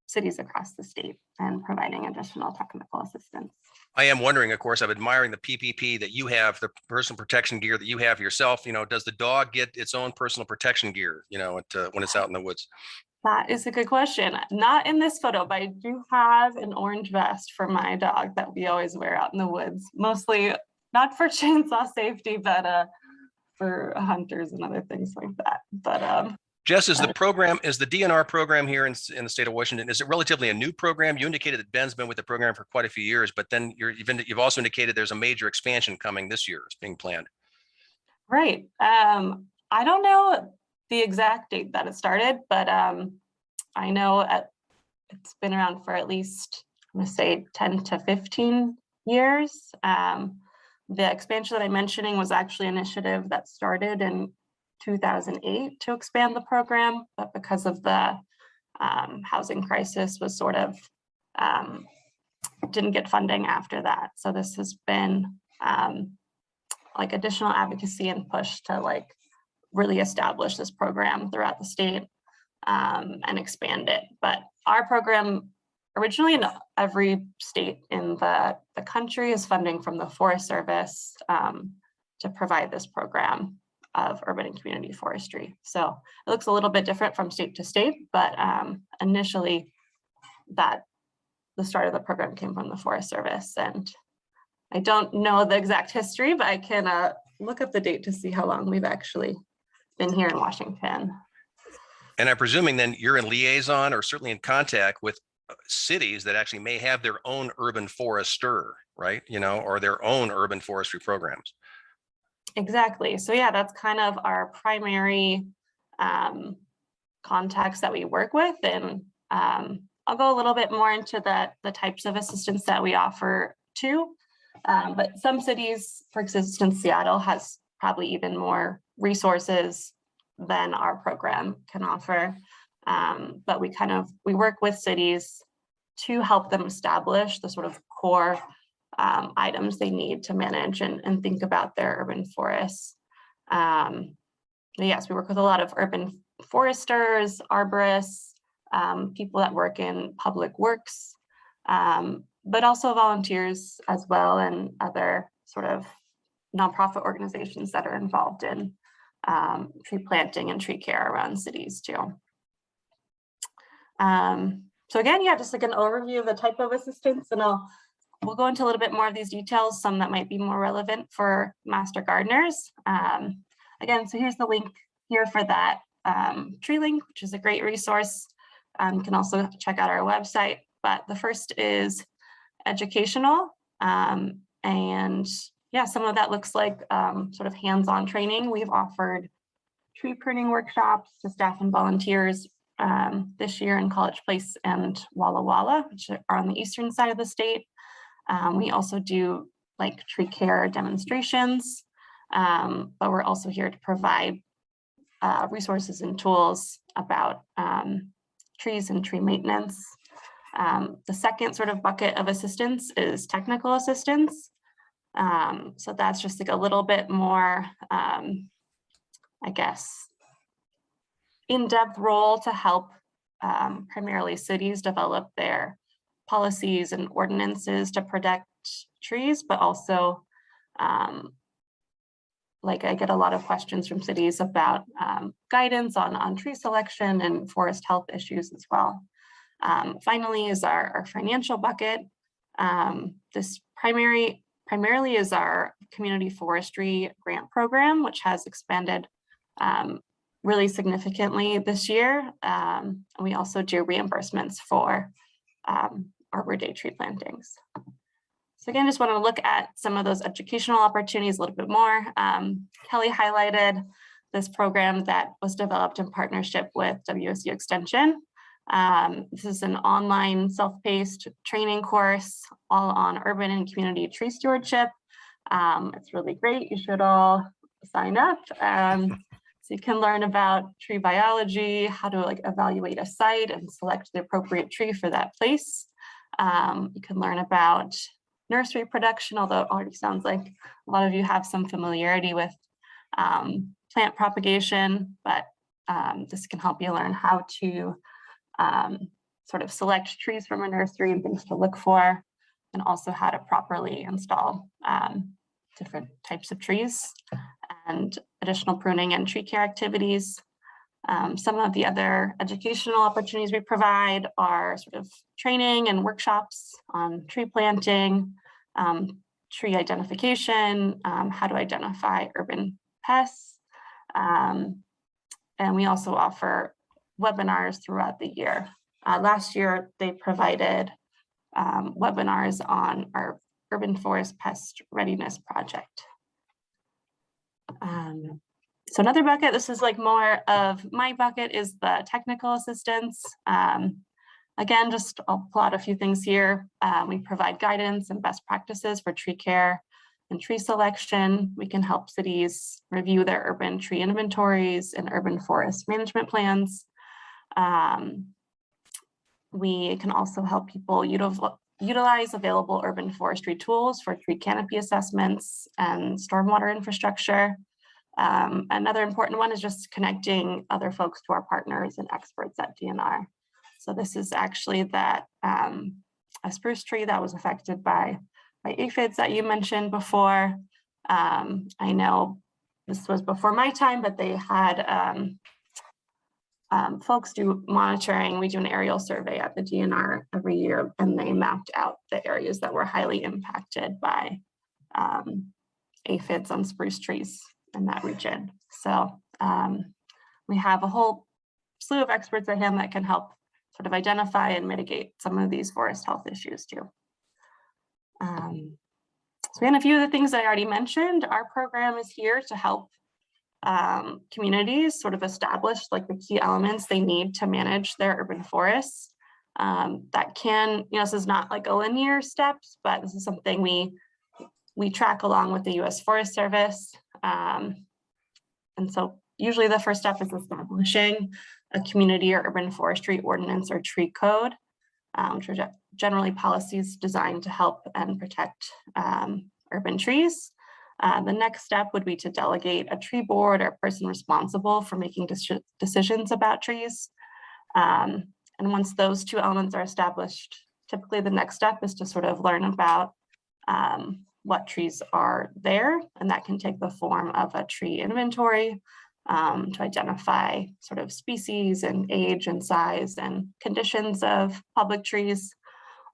cities across the state and providing additional technical assistance. I am wondering, of course, I'm admiring the PPP that you have, the personal protection gear that you have yourself. Does the dog get its own personal protection gear, when it's out in the woods? That is a good question. Not in this photo, but I do have an orange vest for my dog that we always wear out in the woods, mostly not for chainsaw safety, but for hunters and other things like that. But Jess, is the DNR program here in the state of Washington, is it relatively a new program? You indicated that Ben's been with the program for quite a few years, but then you've also indicated there's a major expansion coming this year. It's being planned. Right. I don't know the exact date that it started, but I know it's been around for at least, I'm going to say 10 to 15 years. The expansion that I'm mentioning was actually an initiative that started in 2008 to expand the program, but because of the housing crisis was sort of didn't get funding after that. So this has been like additional advocacy and push to really establish this program throughout the state and expand it. But our program originally in every state in the country is funding from the Forest Service to provide this program of urban and community forestry. So it looks a little bit different from state to state, but initially the start of the program came from the Forest Service. And I don't know the exact history, but I can look up the date to see how long we've actually been here in Washington. And I'm presuming then you're in liaison or certainly in contact with cities that actually may have their own urban forester, right? Or their own urban forestry programs. Exactly. So yeah, that's kind of our primary contacts that we work with. And I'll go a little bit more into the types of assistance that we offer too. But some cities, for instance, Seattle has probably even more resources than our program can offer. But we work with cities to help them establish the sort of core items they need to manage and think about their urban forests. Yes, we work with a lot of urban foresters, arborists, people that work in public works, but also volunteers as well, and other sort of nonprofit organizations that are involved in tree planting and tree care around cities too. So again, yeah, just like an overview of the type of assistance, and we'll go into a little bit more of these details, some that might be more relevant for Master Gardeners. Again, so here's the link here for that tree link, which is a great resource. You can also check out our website, but the first is educational. And yeah, some of that looks like sort of hands-on training. We've offered tree pruning workshops to staff and volunteers this year in College Place and Walla Walla, which are on the eastern side of the state. We also do like tree care demonstrations, but we're also here to provide resources and tools about trees and tree maintenance. The second sort of bucket of assistance is technical assistance. So that's just like a little bit more, I guess, in-depth role to help primarily cities develop their policies and ordinances to protect trees, but also like I get a lot of questions from cities about guidance on tree selection and forest health issues as well. Finally is our financial bucket. This primarily is our community forestry grant program, which has expanded really significantly this year. And we also do reimbursements for Arbor Day tree plantings. So again, just want to look at some of those educational opportunities a little bit more. Kelly highlighted this program that was developed in partnership with WSU Extension. This is an online self-paced training course all on urban and community tree stewardship. It's really great. You should all sign up. So you can learn about tree biology, how to like evaluate a site and select the appropriate tree for that place. You can learn about nursery production, although it already sounds like a lot of you have some familiarity with plant propagation, but this can help you learn how to sort of select trees from a nursery and things to look for, and also how to properly install different types of trees and additional pruning and tree care activities. Some of the other educational opportunities we provide are sort of training and workshops on tree planting, tree identification, how to identify urban pests. And we also offer webinars throughout the year. Last year, they provided webinars on our urban forest pest readiness project. So another bucket, this is like more of my bucket, is the technical assistance. Again, just I'll plot a few things here. We provide guidance and best practices for tree care and tree selection. We can help cities review their urban tree inventories and urban forest management plans. We can also help people utilize available urban forestry tools for tree canopy assessments and stormwater infrastructure. Another important one is just connecting other folks to our partners and experts at DNR. So this is actually that a spruce tree that was affected by aphids that you mentioned before. I know this was before my time, but they had folks do monitoring. We do an aerial survey at the DNR every year, and they mapped out the areas that were highly impacted by aphids on spruce trees in that region. So we have a whole slew of experts at hand that can help sort of identify and mitigate some of these forest health issues too. So again, a few of the things that I already mentioned, our program is here to help communities sort of establish like the key elements they need to manage their urban forests. That can, this is not like a linear steps, but this is something we track along with the U.S. Forest Service. And so usually the first step is establishing a community or urban forestry ordinance or tree code, which are generally policies designed to help and protect urban trees. The next step would be to delegate a tree board or person responsible for making decisions about trees. And once those two elements are established, typically the next step is to sort of learn about what trees are there, and that can take the form of a tree inventory to identify sort of species and age and size and conditions of public trees,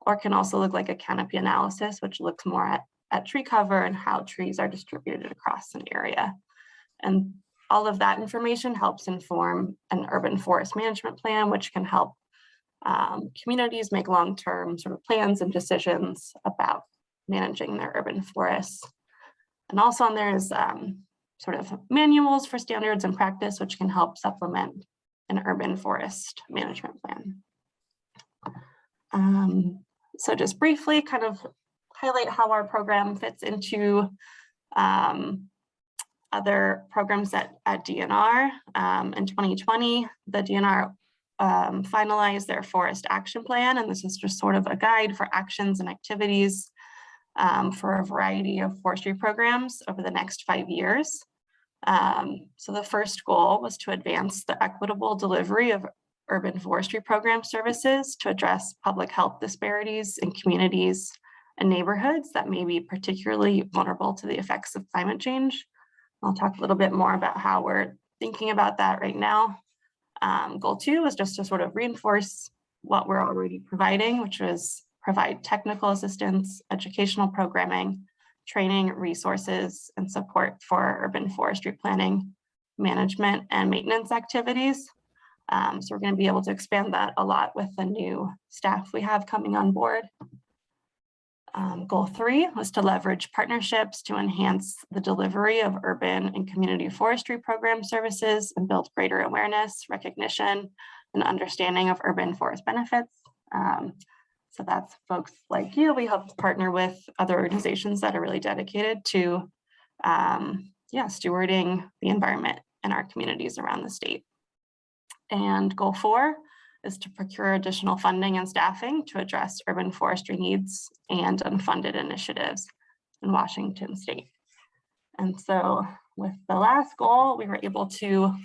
or can also look like a canopy analysis, which looks more at tree cover and how trees are distributed across an area. And all of that information helps inform an urban forest management plan, which can help communities make long-term sort of plans and decisions about managing their urban forests. And also on there is sort of manuals for standards and practice, which can help supplement an urban forest management plan. So just briefly kind of highlight how our program fits into other programs at DNR. In 2020, the DNR finalized their forest action plan, and this is just sort of a guide for actions and activities for a variety of forestry programs over the next 5 years. So the first goal was to advance the equitable delivery of urban forestry program services to address public health disparities in communities and neighborhoods that may be particularly vulnerable to the effects of climate change. I'll talk a little bit more about how we're thinking about that right now. Goal 2 was just to sort of reinforce what we're already providing, which was provide technical assistance, educational programming, training, resources, and support for urban forestry planning, management, and maintenance activities. So we're going to be able to expand that a lot with the new staff we have coming on board. Goal 3 was to leverage partnerships to enhance the delivery of urban and community forestry program services and build greater awareness, recognition, and understanding of urban forest benefits. So that's folks like you. We hope to partner with other organizations that are really dedicated to stewarding the environment in our communities around the state. And goal 4 is to procure additional funding and staffing to address urban forestry needs and unfunded initiatives in Washington state. And so with the last goal, we were able to,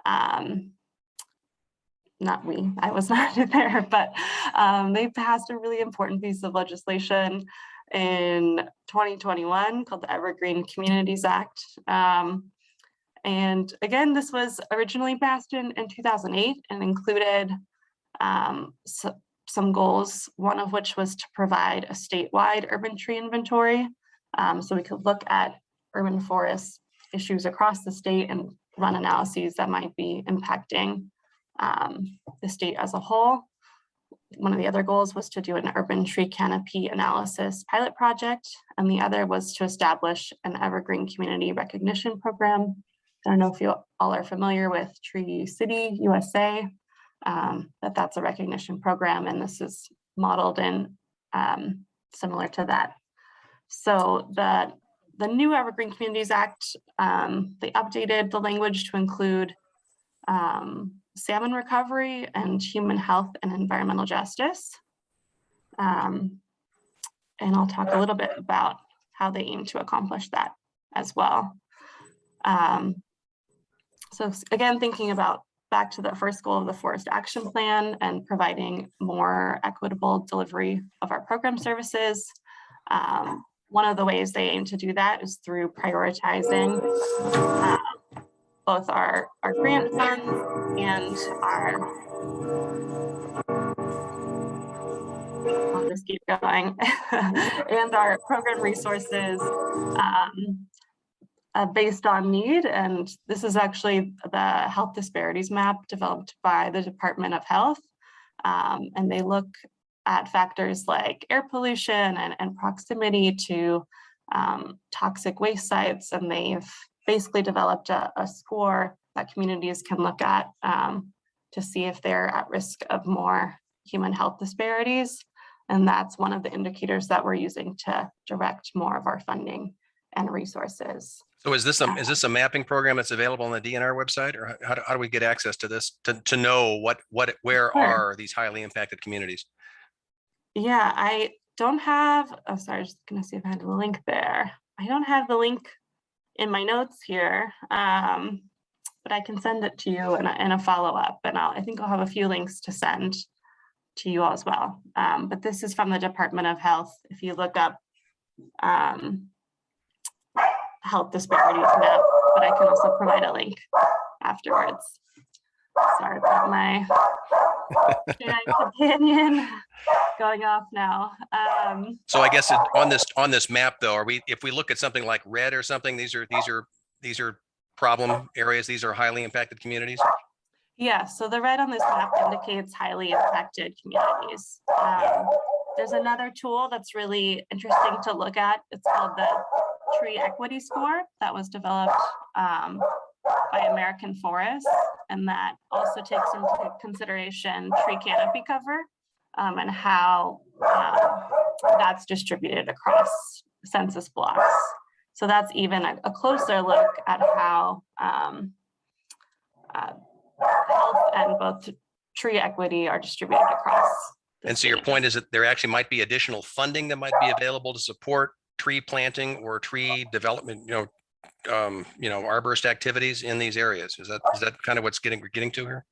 I was not there, but they passed a really important piece of legislation in 2021 called the Evergreen Communities Act. And again, this was originally passed in 2008 and included some goals, one of which was to provide a statewide urban tree inventory. So we could look at urban forest issues across the state and run analyses that might be impacting the state as a whole. One of the other goals was to do an urban tree canopy analysis pilot project, and the other was to establish an evergreen community recognition program. I don't know if you all are familiar with Tree City USA, that's a recognition program, and this is modeled in similar to that. So the new Evergreen Communities Act, they updated the language to include salmon recovery and human health and environmental justice. And I'll talk a little bit about how they aim to accomplish that as well. So again, thinking about back to the first goal of the Forest Action Plan and providing more equitable delivery of our program services. One of the ways they aim to do that is through prioritizing both our grant funds and I'll just keep going, and our program resources based on need. And this is actually the Health Disparities Map developed by the Department of Health. And they look at factors like air pollution and proximity to toxic waste sites. And they've basically developed a score that communities can look at to see if they're at risk of more human health disparities. And that's one of the indicators that we're using to direct more of our funding and resources. So is this a mapping program that's available on the DNR website, or how do we get access to this to know where Sure. are these highly impacted communities? Yeah, I don't have, oh, sorry, I was just gonna see if I had the link there. I don't have the link in my notes here, but I can send it to you in a follow-up, and I think I'll have a few links to send to you all as well. But this is from the Department of Health. If you look up Health Disparities Map, but I can also provide a link afterwards. Sorry about my companion going off now. So I guess on this map though, if we look at something like red or something, these are problem areas? These are highly impacted communities? Yeah, so the red on this map indicates highly impacted communities. There's another tool that's really interesting to look at. It's called the Tree Equity Score that was developed by American Forests, and that also takes into consideration tree canopy cover and how that's distributed across census blocks. So that's even a closer look at how health and both tree equity are distributed across. And so your point is that there actually might be additional funding that might be available to support tree planting or tree development, arborist activities in these areas. Is that kind of what's we're getting to here?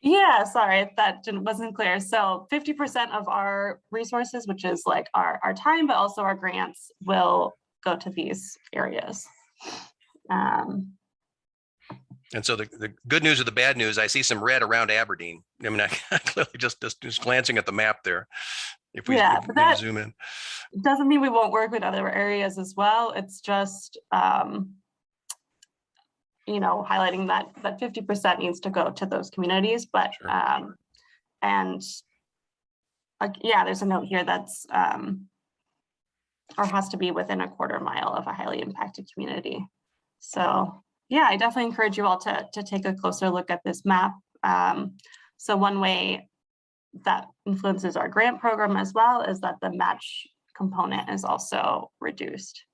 Yeah, sorry if that wasn't clear. So 50% of our resources, which is like our time, but also our grants, will go to these areas. And so the good news or the bad news, I see some red around Aberdeen. I mean, I clearly just glancing at the map there. If we zoom in, doesn't mean we won't work with other areas as well. It's just, highlighting that 50% needs to go to those communities. But, sure. There's a note here that's, or has to be within a quarter mile of a highly impacted community. So yeah, I definitely encourage you all to take a closer look at this map. So one way that influences our grant program as well is that the match component is also reduced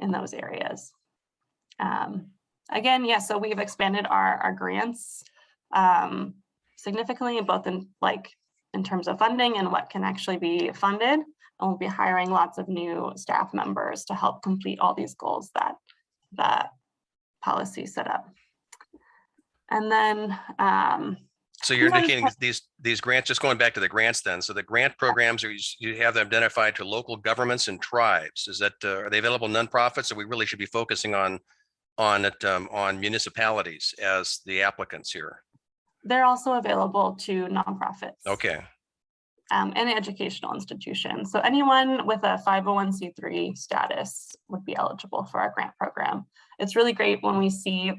in those areas. So we've expanded our grants significantly, both in terms of funding and what can actually be funded. And we'll be hiring lots of new staff members to help complete all these goals that policy set up. And then so you're indicating these grants, just going back to the grants then. So the grant programs, you have them identified to local governments and tribes. Is that are they available nonprofits, or we really should be focusing on municipalities as the applicants here? They're also available to nonprofits. Okay. And educational institutions. So anyone with a 501c3 status would be eligible for our grant program. It's really great when we see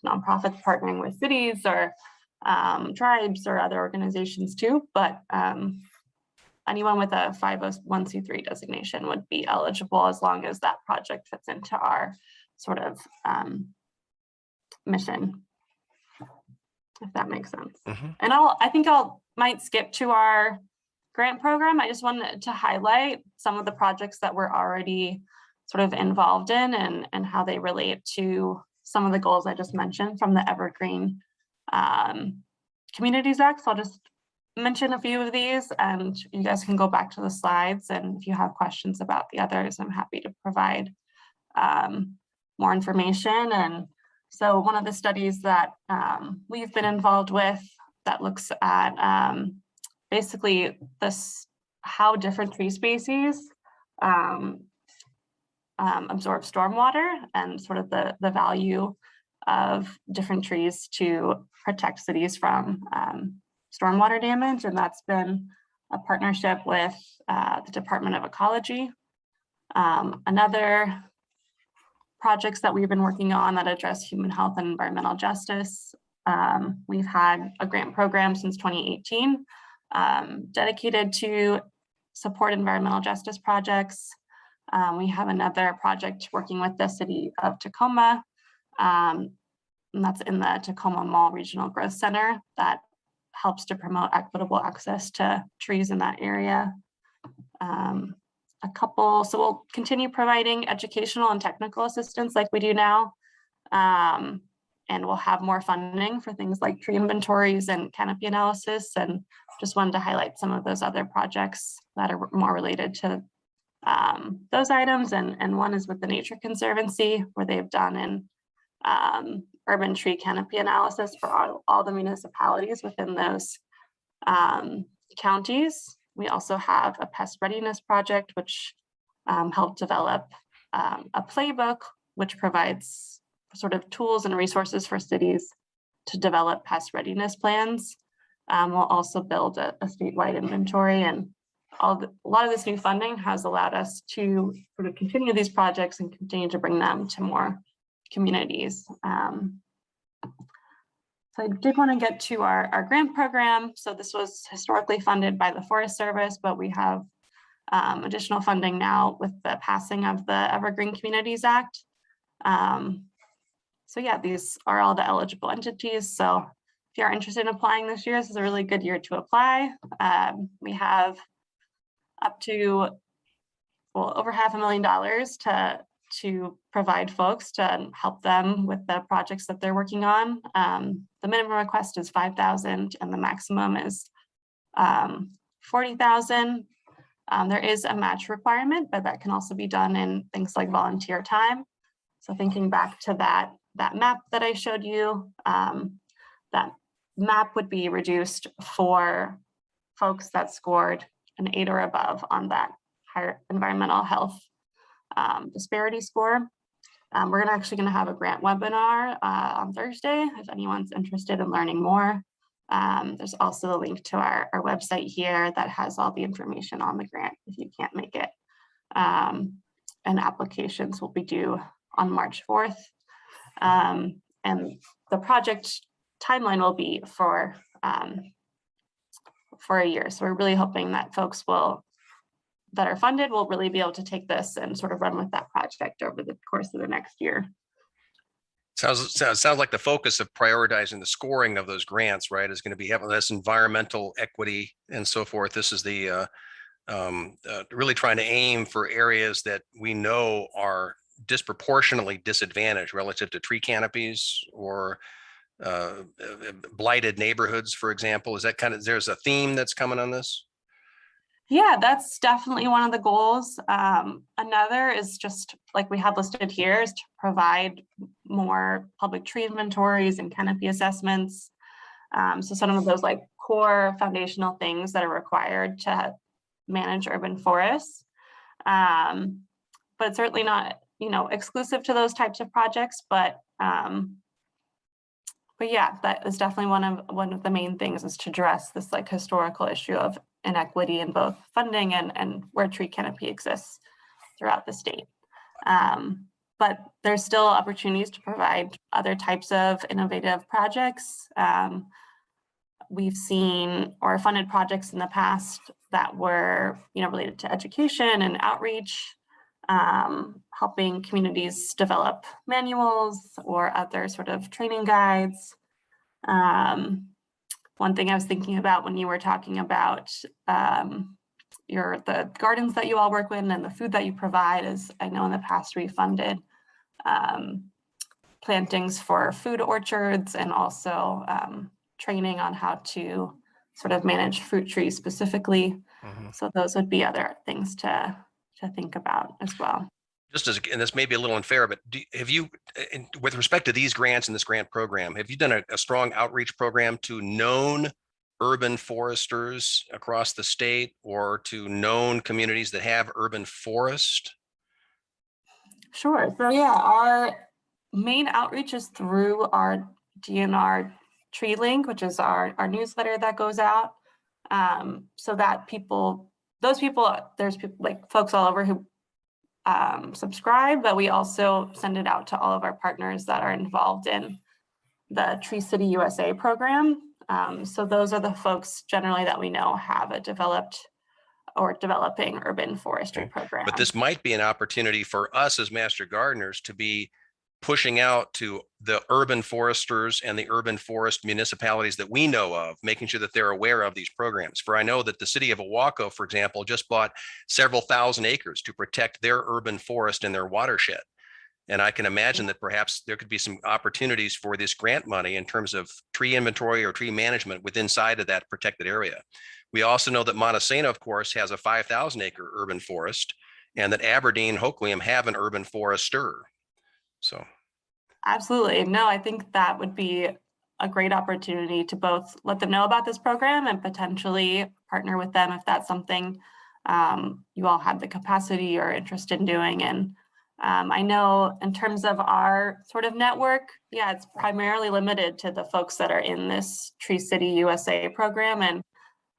nonprofits partnering with cities or tribes or other organizations too, but anyone with a 501c3 designation would be eligible as long as that project fits into our sort of mission, if that makes sense. Mm-hmm. And I think might skip to our grant program. I just wanted to highlight some of the projects that we're already sort of involved in and how they relate to some of the goals I just mentioned from the Evergreen Communities Act. So I'll just mention a few of these and you guys can go back to the slides. And if you have questions about the others, I'm happy to provide more information. And so one of the studies that we've been involved with that looks at basically how different tree species absorb stormwater and sort of the value of different trees to protect cities from stormwater damage. And that's been a partnership with the Department of Ecology. Another projects that we've been working on that address human health and environmental justice. We've had a grant program since 2018 dedicated to support environmental justice projects. We have another project working with the city of Tacoma, and that's in the Tacoma Mall Regional Growth Center that helps to promote equitable access to trees in that area. So we'll continue providing educational and technical assistance like we do now. And we'll have more funding for things like tree inventories and canopy analysis. And just wanted to highlight some of those other projects that are more related to those items. And one is with the Nature Conservancy, where they've done an urban tree canopy analysis for all the municipalities within those counties. We also have a pest readiness project, which helped develop a playbook, which provides sort of tools and resources for cities to develop pest readiness plans. We'll also build a statewide inventory, and a lot of this new funding has allowed us to sort of continue these projects and continue to bring them to more communities. So I did want to get to our grant program. So this was historically funded by the Forest Service, but we have additional funding now with the passing of the Evergreen Communities Act. So yeah, these are all the eligible entities. So if you're interested in applying this year, this is a really good year to apply. We have up to, well, over $500,000 to provide folks to help them with the projects that they're working on. The minimum request is $5,000 and the maximum is $40,000. There is a match requirement, but that can also be done in things like volunteer time. So thinking back to that map that I showed you, that map would be reduced for folks that scored an 8 or above on that higher environmental health disparity score. We're actually going to have a grant webinar on Thursday if anyone's interested in learning more. There's also a link to our website here that has all the information on the grant if you can't make it. And applications will be due on March 4th. And the project timeline will be for a year. So we're really hoping that folks that are funded will really be able to take this and sort of run with that project over the course of the next year. Sounds like the focus of prioritizing the scoring of those grants, right, is going to be having this environmental equity and so forth. This is the really trying to aim for areas that we know are disproportionately disadvantaged relative to tree canopies or blighted neighborhoods, for example. Is that there's a theme that's coming on this? Yeah, that's definitely one of the goals. Another is just like we have listed here is to provide more public tree inventories and canopy assessments. So some of those like core foundational things that are required to manage urban forests. But it's certainly not, exclusive to those types of projects, but yeah, that is definitely one of the main things is to address this like historical issue of inequity in both funding and where tree canopy exists throughout the state. But there's still opportunities to provide other types of innovative projects. We've seen or funded projects in the past that were related to education and outreach, helping communities develop manuals or other sort of training guides. One thing I was thinking about when you were talking about the gardens that you all work with and the food that you provide is, I know in the past we funded plantings for food orchards and also training on how to sort of manage fruit trees specifically. So those would be other things to think about as well. And this may be a little unfair, but have you, with respect to these grants and this grant program, have you done a strong outreach program to known urban foresters across the state or to known communities that have urban forest? Sure. So yeah, our main outreach is through our DNR Tree Link, which is our newsletter that goes out. So that there's people like folks all over who subscribe, but we also send it out to all of our partners that are involved in the Tree City USA program. So those are the folks generally that we know have a developed or developing urban forestry program. But this might be an opportunity for us as Master Gardeners to be pushing out to the urban foresters and the urban forest municipalities that we know of, making sure that they're aware of these programs. For I know that the city of Owaco, for example, just bought several thousand acres to protect their urban forest in their watershed. And I can imagine that perhaps there could be some opportunities for this grant money in terms of tree inventory or tree management within inside of that protected area. We also know that Montesano, of course, has a 5,000 acre urban forest, and that Aberdeen, Hoquiam have an urban forester. So. Absolutely. No, I think that would be a great opportunity to both let them know about this program and potentially partner with them if that's something you all have the capacity or interest in doing. And I know in terms of our sort of network, yeah, it's primarily limited to the folks that are in this Tree City USA program. And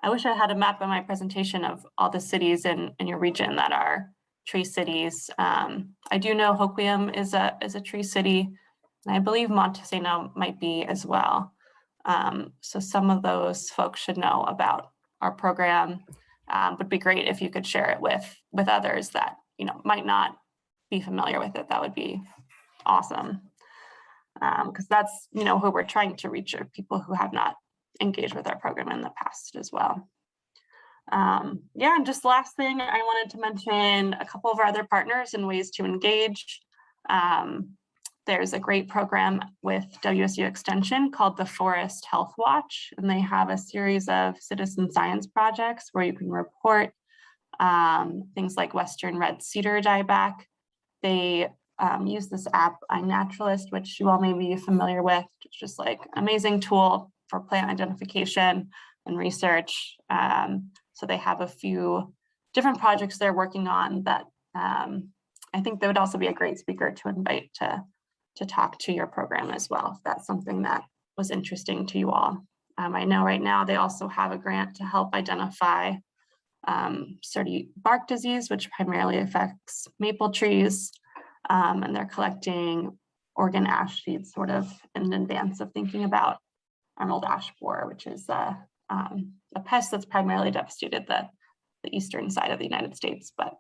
I wish I had a map in my presentation of all the cities in your region that are tree cities. I do know Hoquiam is a tree city, and I believe Montesano might be as well. So some of those folks should know about our program. Would be great if you could share it with others that might not be familiar with it. That would be awesome, because that's who we're trying to reach, are people who have not engaged with our program in the past as well. Yeah, and just last thing, I wanted to mention a couple of our other partners and ways to engage. There's a great program with WSU Extension called the Forest Health Watch, and they have a series of citizen science projects where you can report things like Western red cedar dieback. They use this app, iNaturalist, which you all may be familiar with. It's just like an amazing tool for plant identification and research. So they have a few different projects they're working on that I think they would also be a great speaker to invite to talk to your program as well, if that's something that was interesting to you all. I know right now they also have a grant to help identify sturdy bark disease, which primarily affects maple trees, and they're collecting Oregon ash seeds sort of in advance of thinking about emerald ash borer, which is a pest that's primarily devastated the eastern side of the United States. But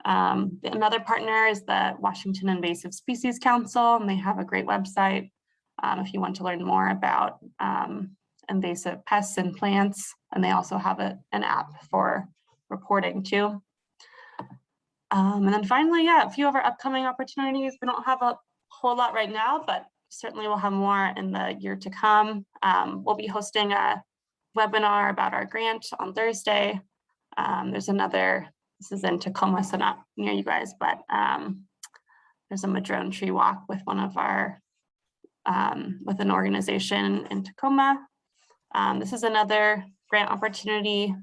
another partner is the Washington Invasive Species Council, and they have a great website if you want to learn more about invasive pests and plants. And they also have an app for reporting too. And then finally, yeah, a few of our upcoming opportunities. We don't have a whole lot right now, but certainly we'll have more in the year to come. We'll be hosting a webinar about our grant on Thursday. There's another, this is in Tacoma, so not near you guys, but there's a madrone tree walk with one of our, with an organization in Tacoma. This is another grant opportunity.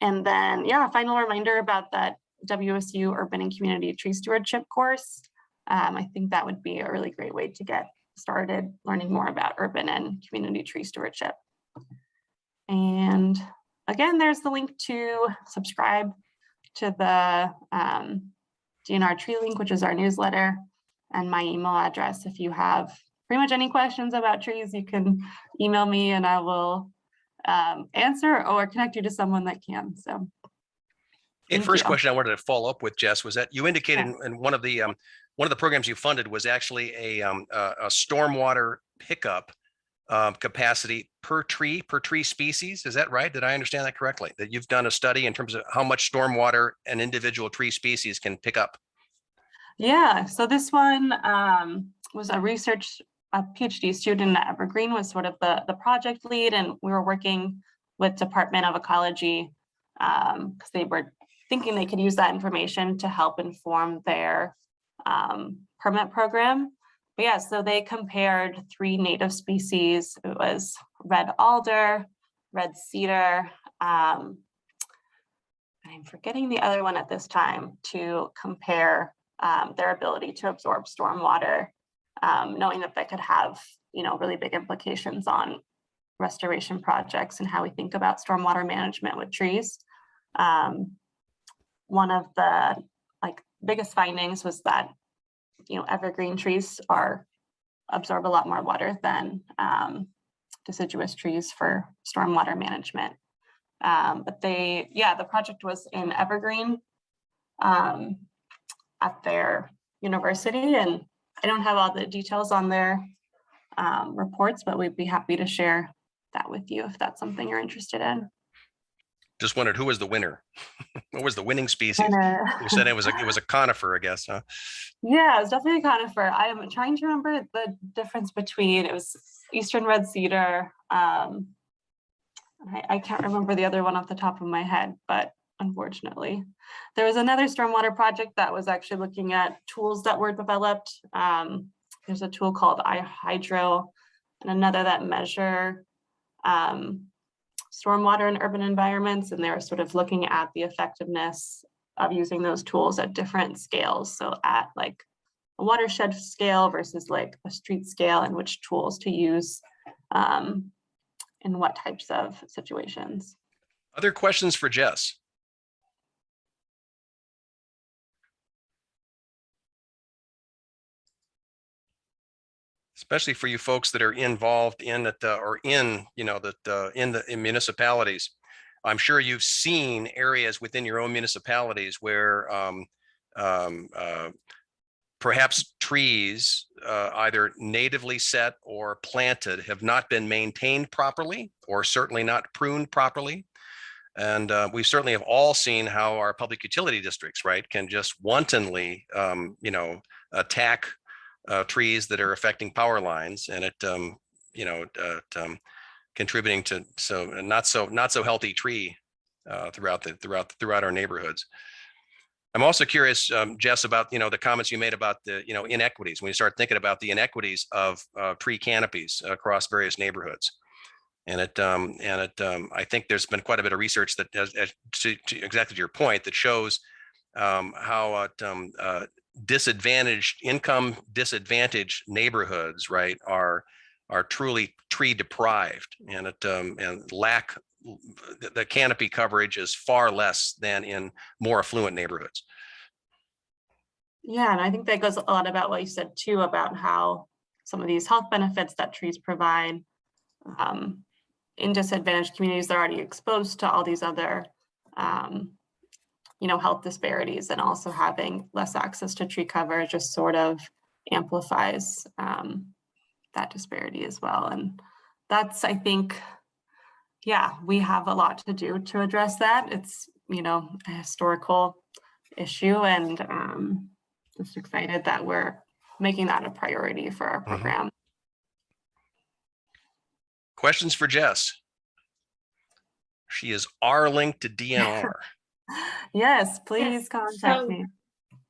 And then, yeah, a final reminder about that WSU Urban and Community Tree Stewardship course. I think that would be a really great way to get started learning more about urban and community tree stewardship. And again, there's the link to subscribe to the DNR Tree Link, which is our newsletter, and my email address. If you have pretty much any questions about trees, you can email me and I will answer or connect you to someone that can. So, and first question I wanted to follow up with, Jess, was that you indicated in one of the programs you funded was actually a stormwater pickup capacity per tree species. Is that right? Did I understand that correctly? That you've done a study in terms of how much stormwater an individual tree species can pick up? Yeah, so this one was a PhD student at Evergreen was sort of the project lead, and we were working with Department of Ecology because they were thinking they could use that information to help inform their permit program. But yeah, so they compared 3 native species. It was red alder, red cedar, I'm forgetting the other one at this time, to compare their ability to absorb stormwater, knowing that that could have, really big implications on restoration projects and how we think about stormwater management with trees. One of the biggest findings was that evergreen trees absorb a lot more water than deciduous trees for stormwater management. But the project was in Evergreen at their university, and I don't have all the details on their reports, but we'd be happy to share that with you if that's something you're interested in. Just wondered who was the winner. What was the winning species? You said it was a conifer, I guess, huh? Yeah, it was definitely a conifer. I am trying to remember the difference between, it was Eastern red cedar. I can't remember the other one off the top of my head, but unfortunately. There was another stormwater project that was actually looking at tools that were developed. There's a tool called iHydro and another that measure stormwater in urban environments, and they were sort of looking at the effectiveness of using those tools at different scales. So at a watershed scale versus a street scale, and which tools to use in what types of situations. Other questions for Jess? especially for you folks that are involved in it or in, you know, that in municipalities. I'm sure you've seen areas within your own municipalities where perhaps trees, either natively set or planted, have not been maintained properly, or certainly not pruned properly. And we certainly have all seen how our public utility districts, right, can just wantonly, you know, attack trees that are affecting power lines, and it, you know, contributing to not so healthy tree throughout our neighborhoods. I'm also curious, Jess, about, you know, the comments you made about the, you know, inequities. When you start thinking about the inequities of tree canopies across various neighborhoods, and I think there's been quite a bit of research that, to exactly to your point, that shows how income disadvantaged neighborhoods, right, are truly tree deprived, and the canopy coverage is far less than in more affluent neighborhoods. Yeah, and I think that goes a lot about what you said too, about how some of these health benefits that trees provide in disadvantaged communities, they're already exposed to all these other you know, health disparities, and also having less access to tree cover just sort of amplifies that disparity as well. And that's, I think, yeah, we have a lot to do to address that. It's, you know, a historical issue, and just excited that we're making that a priority for our program. Questions for Jess? She is R-linked to DNR. Yes, please contact me.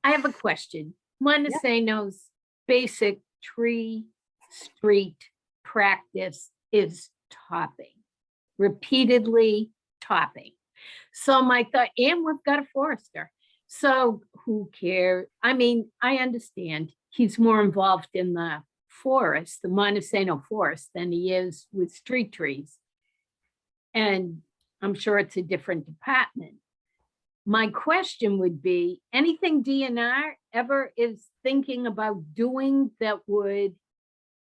I have a question. Montesano's basic tree street practice is topping, repeatedly topping. So my thought, and we've got a forester. So who cares? I mean, I understand he's more involved in the forest, the Montesano forest, than he is with street trees. And I'm sure it's a different department. My question would be, anything DNR ever is thinking about doing that would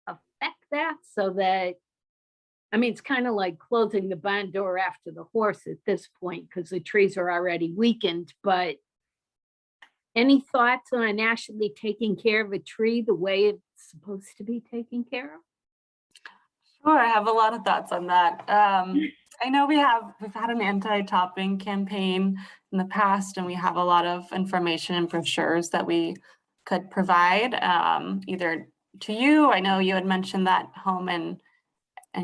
affect that, so that, I mean, it's kind of like closing the barn door after the horse at this point, because the trees are already weakened, but any thoughts on actually taking care of a tree the way it's supposed to be taken care of? Sure, I have a lot of thoughts on that. I know we've had an anti-topping campaign in the past, and we have a lot of information and brochures that we could provide either to you. I know you had mentioned that home and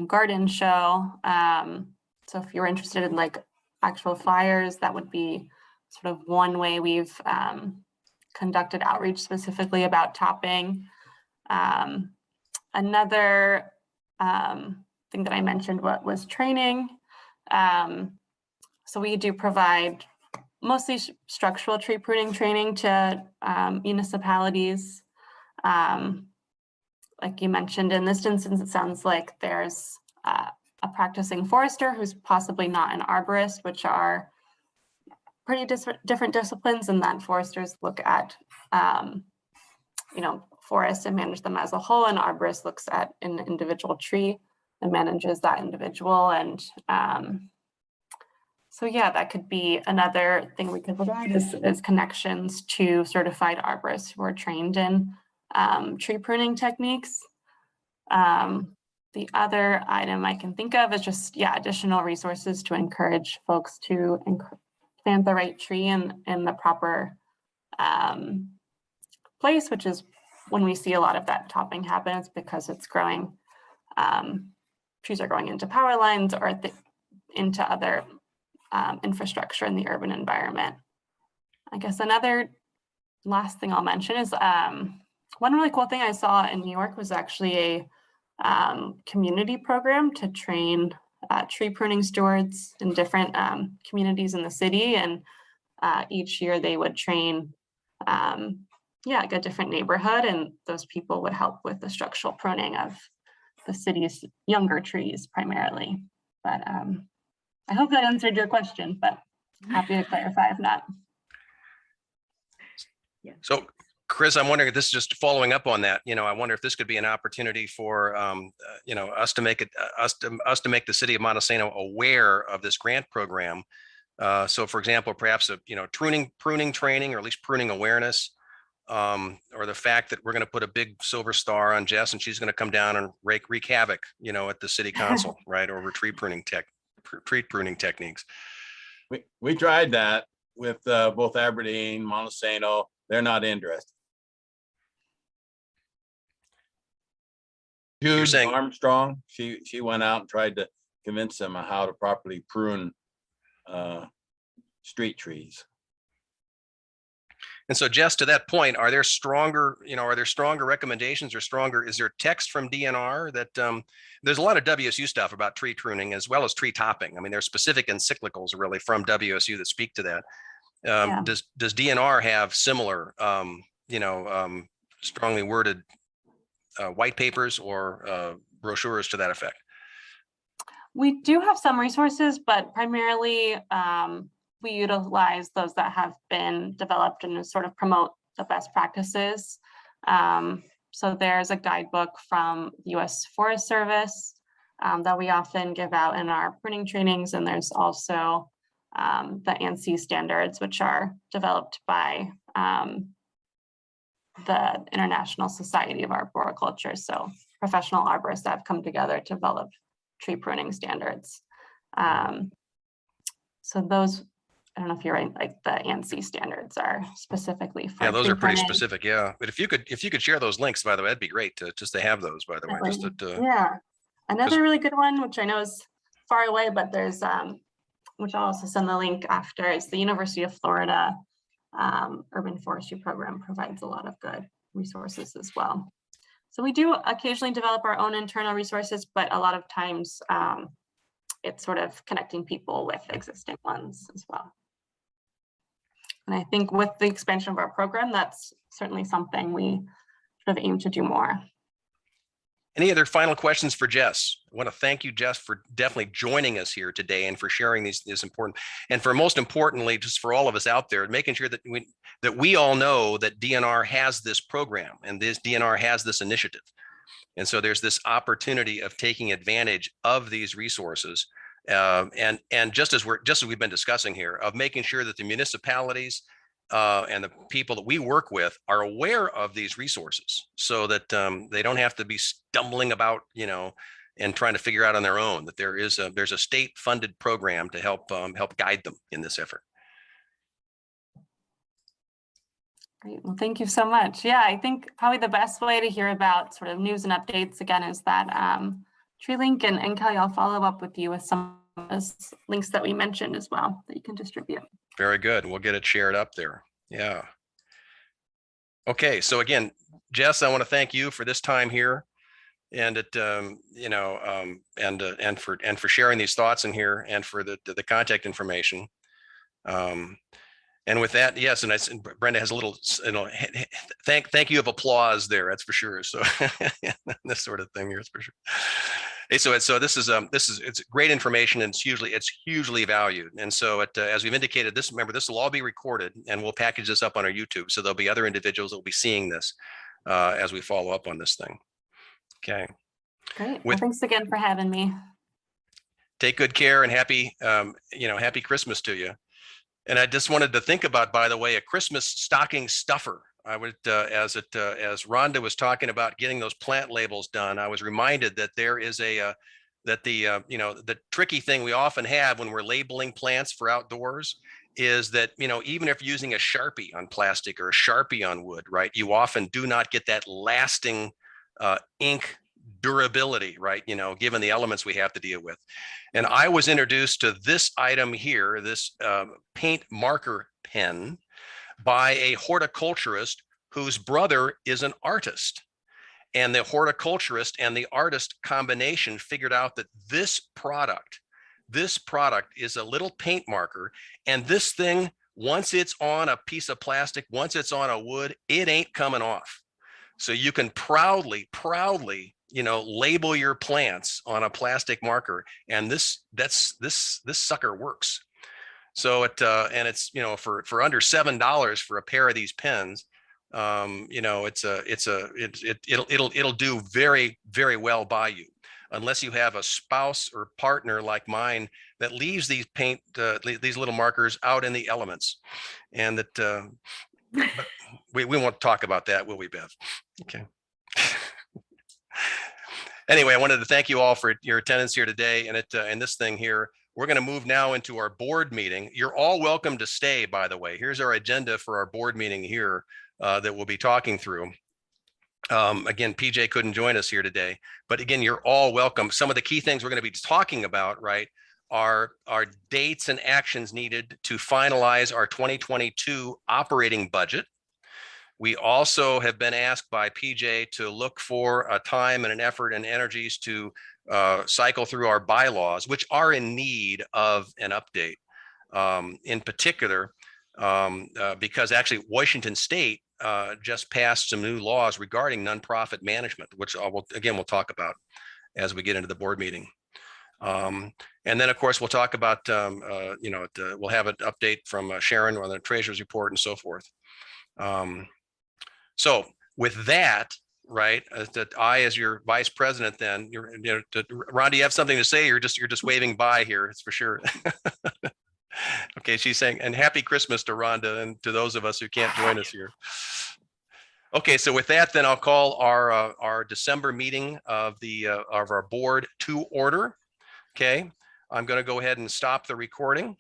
garden show. So if you're interested in like actual flyers, that would be sort of one way we've conducted outreach specifically about topping. Another thing that I mentioned was training. So we do provide mostly structural tree pruning training to municipalities. Like you mentioned, in this instance, it sounds like there's a practicing forester who's possibly not an arborist, which are pretty different disciplines, and that foresters look at you know, forests and manage them as a whole, and arborist looks at an individual tree and manages that individual. And so yeah, that could be another thing we could provide is connections to certified arborists who are trained in tree pruning techniques. The other item I can think of is just, yeah, additional resources to encourage folks to plant the right tree in the proper place, which is when we see a lot of that topping happen, it's because it's growing, trees are growing into power lines or into other infrastructure in the urban environment. I guess another last thing I'll mention is one really cool thing I saw in New York was actually a community program to train tree pruning stewards in different communities in the city. And each year they would train like a different neighborhood, and those people would help with the structural pruning of the city's younger trees primarily. But I hope that answered your question, but happy to clarify if not. So Chris, I'm wondering if this is just following up on that. I wonder if this could be an opportunity for us to make it us to make the city of Montesano aware of this grant program. So, for example, perhaps a pruning training, or at least pruning awareness, or the fact that we're going to put a big silver star on Jess and she's going to come down and wreak havoc, at the city council, right? Or tree pruning techniques. We tried that with both Aberdeen, Montesano. They're not interested. Jude Armstrong, she went out and tried to convince them on how to properly prune street trees. And so, Jess, to that point, are there stronger recommendations, or is there text from DNR that there's a lot of WSU stuff about tree pruning as well as tree topping? I mean, there's specific encyclicals really from WSU that speak to that. Does DNR have similar, strongly worded white papers or brochures to that effect? We do have some resources, but primarily we utilize those that have been developed and sort of promote the best practices. So there's a guidebook from the U.S. Forest Service that we often give out in our pruning trainings, and there's also the ANSI standards, which are developed by the International Society of Arboriculture. So professional arborists that have come together to develop tree pruning standards. So those, I don't know if you're right, like the ANSI standards are specifically for those tree are pretty pruning. specific. Yeah, but if you could share those links, by the way, that'd be great to have those, by the way. Just Yeah, another really good one, which I know is far away, but there's which I'll also send the link after, is the University of Florida Urban Forestry Program provides a lot of good resources as well. So we do occasionally develop our own internal resources, but a lot of times it's sort of connecting people with existing ones as well. And I think with the expansion of our program, that's certainly something we sort of aim to do more. Any other final questions for Jess? I want to thank you, Jess, for definitely joining us here today and for sharing these important, and for most importantly, just for all of us out there, making sure that we all know that DNR has this program and this DNR has this initiative. And so there's this opportunity of taking advantage of these resources. And just as we've been discussing here, of making sure that the municipalities and the people that we work with are aware of these resources, so that they don't have to be stumbling about, and trying to figure out on their own, that there's a state-funded program to help guide them in this effort. Great. Well, thank you so much. Yeah, I think probably the best way to hear about sort of news and updates again is that tree link, and Kelly, I'll follow up with you with some of those links that we mentioned as well that you can distribute. Very good. We'll get it shared up there. Yeah. Okay. So again, Jess, I want to thank you for this time here, and and for sharing these thoughts in here, and for the contact information. And with that, yes, and Brenda has a little, thank you of applause there. That's for sure. So this sort of thing here, that's for sure. Hey, so this is it's great information, and it's hugely valued. And so as we've indicated, this will all be recorded, and we'll package this up on our YouTube. So there'll be other individuals that will be seeing this as we follow up on this thing. Okay. Great. Well, thanks again for having me. Take good care, and happy Christmas to you. And I just wanted to think about, by the way, a Christmas stocking stuffer. I would, as Rhonda was talking about getting those plant labels done, I was reminded that there is the tricky thing we often have when we're labeling plants for outdoors is that, even if you're using a Sharpie on plastic or a Sharpie on wood, right, you often do not get that lasting ink durability, right, given the elements we have to deal with. And I was introduced to this item here, this paint marker pen, by a horticulturist whose brother is an artist. And the horticulturist and the artist combination figured out that this product is a little paint marker, and this thing, once it's on a piece of plastic, once it's on a wood, it ain't coming off. So you can proudly, label your plants on a plastic marker, and this sucker works. So it's for under $7 for a pair of these pens, You know, it'll do very, very well by you, unless you have a spouse or partner like mine that leaves these these little markers out in the elements, and that but we won't talk about that, will we, Bev? Okay. Anyway, I wanted to thank you all for your attendance here today, and this thing here. We're going to move now into our board meeting. You're all welcome to stay, by the way. Here's our agenda for our board meeting here that we'll be talking through. Again, PJ couldn't join us here today, but again, you're all welcome. Some of the key things we're going to be talking about, right, are dates and actions needed to finalize our 2022 operating budget. We also have been asked by PJ to look for a time and an effort and energies to cycle through our bylaws, which are in need of an update. In particular, because actually Washington State just passed some new laws regarding nonprofit management, which we'll talk about as we get into the board meeting. And then, of course, we'll talk about, we'll have an update from Sharon on the treasurer's report and so forth. So with that, right, that I, as your vice president, then Ron, do you have something to say? You're just waving by here. It's for sure. Okay, she's saying, and happy Christmas to Rhonda and to those of us who can't join us here. Okay, so with that, then I'll call our December meeting of our board to order. Okay, I'm going to go ahead and stop the recording.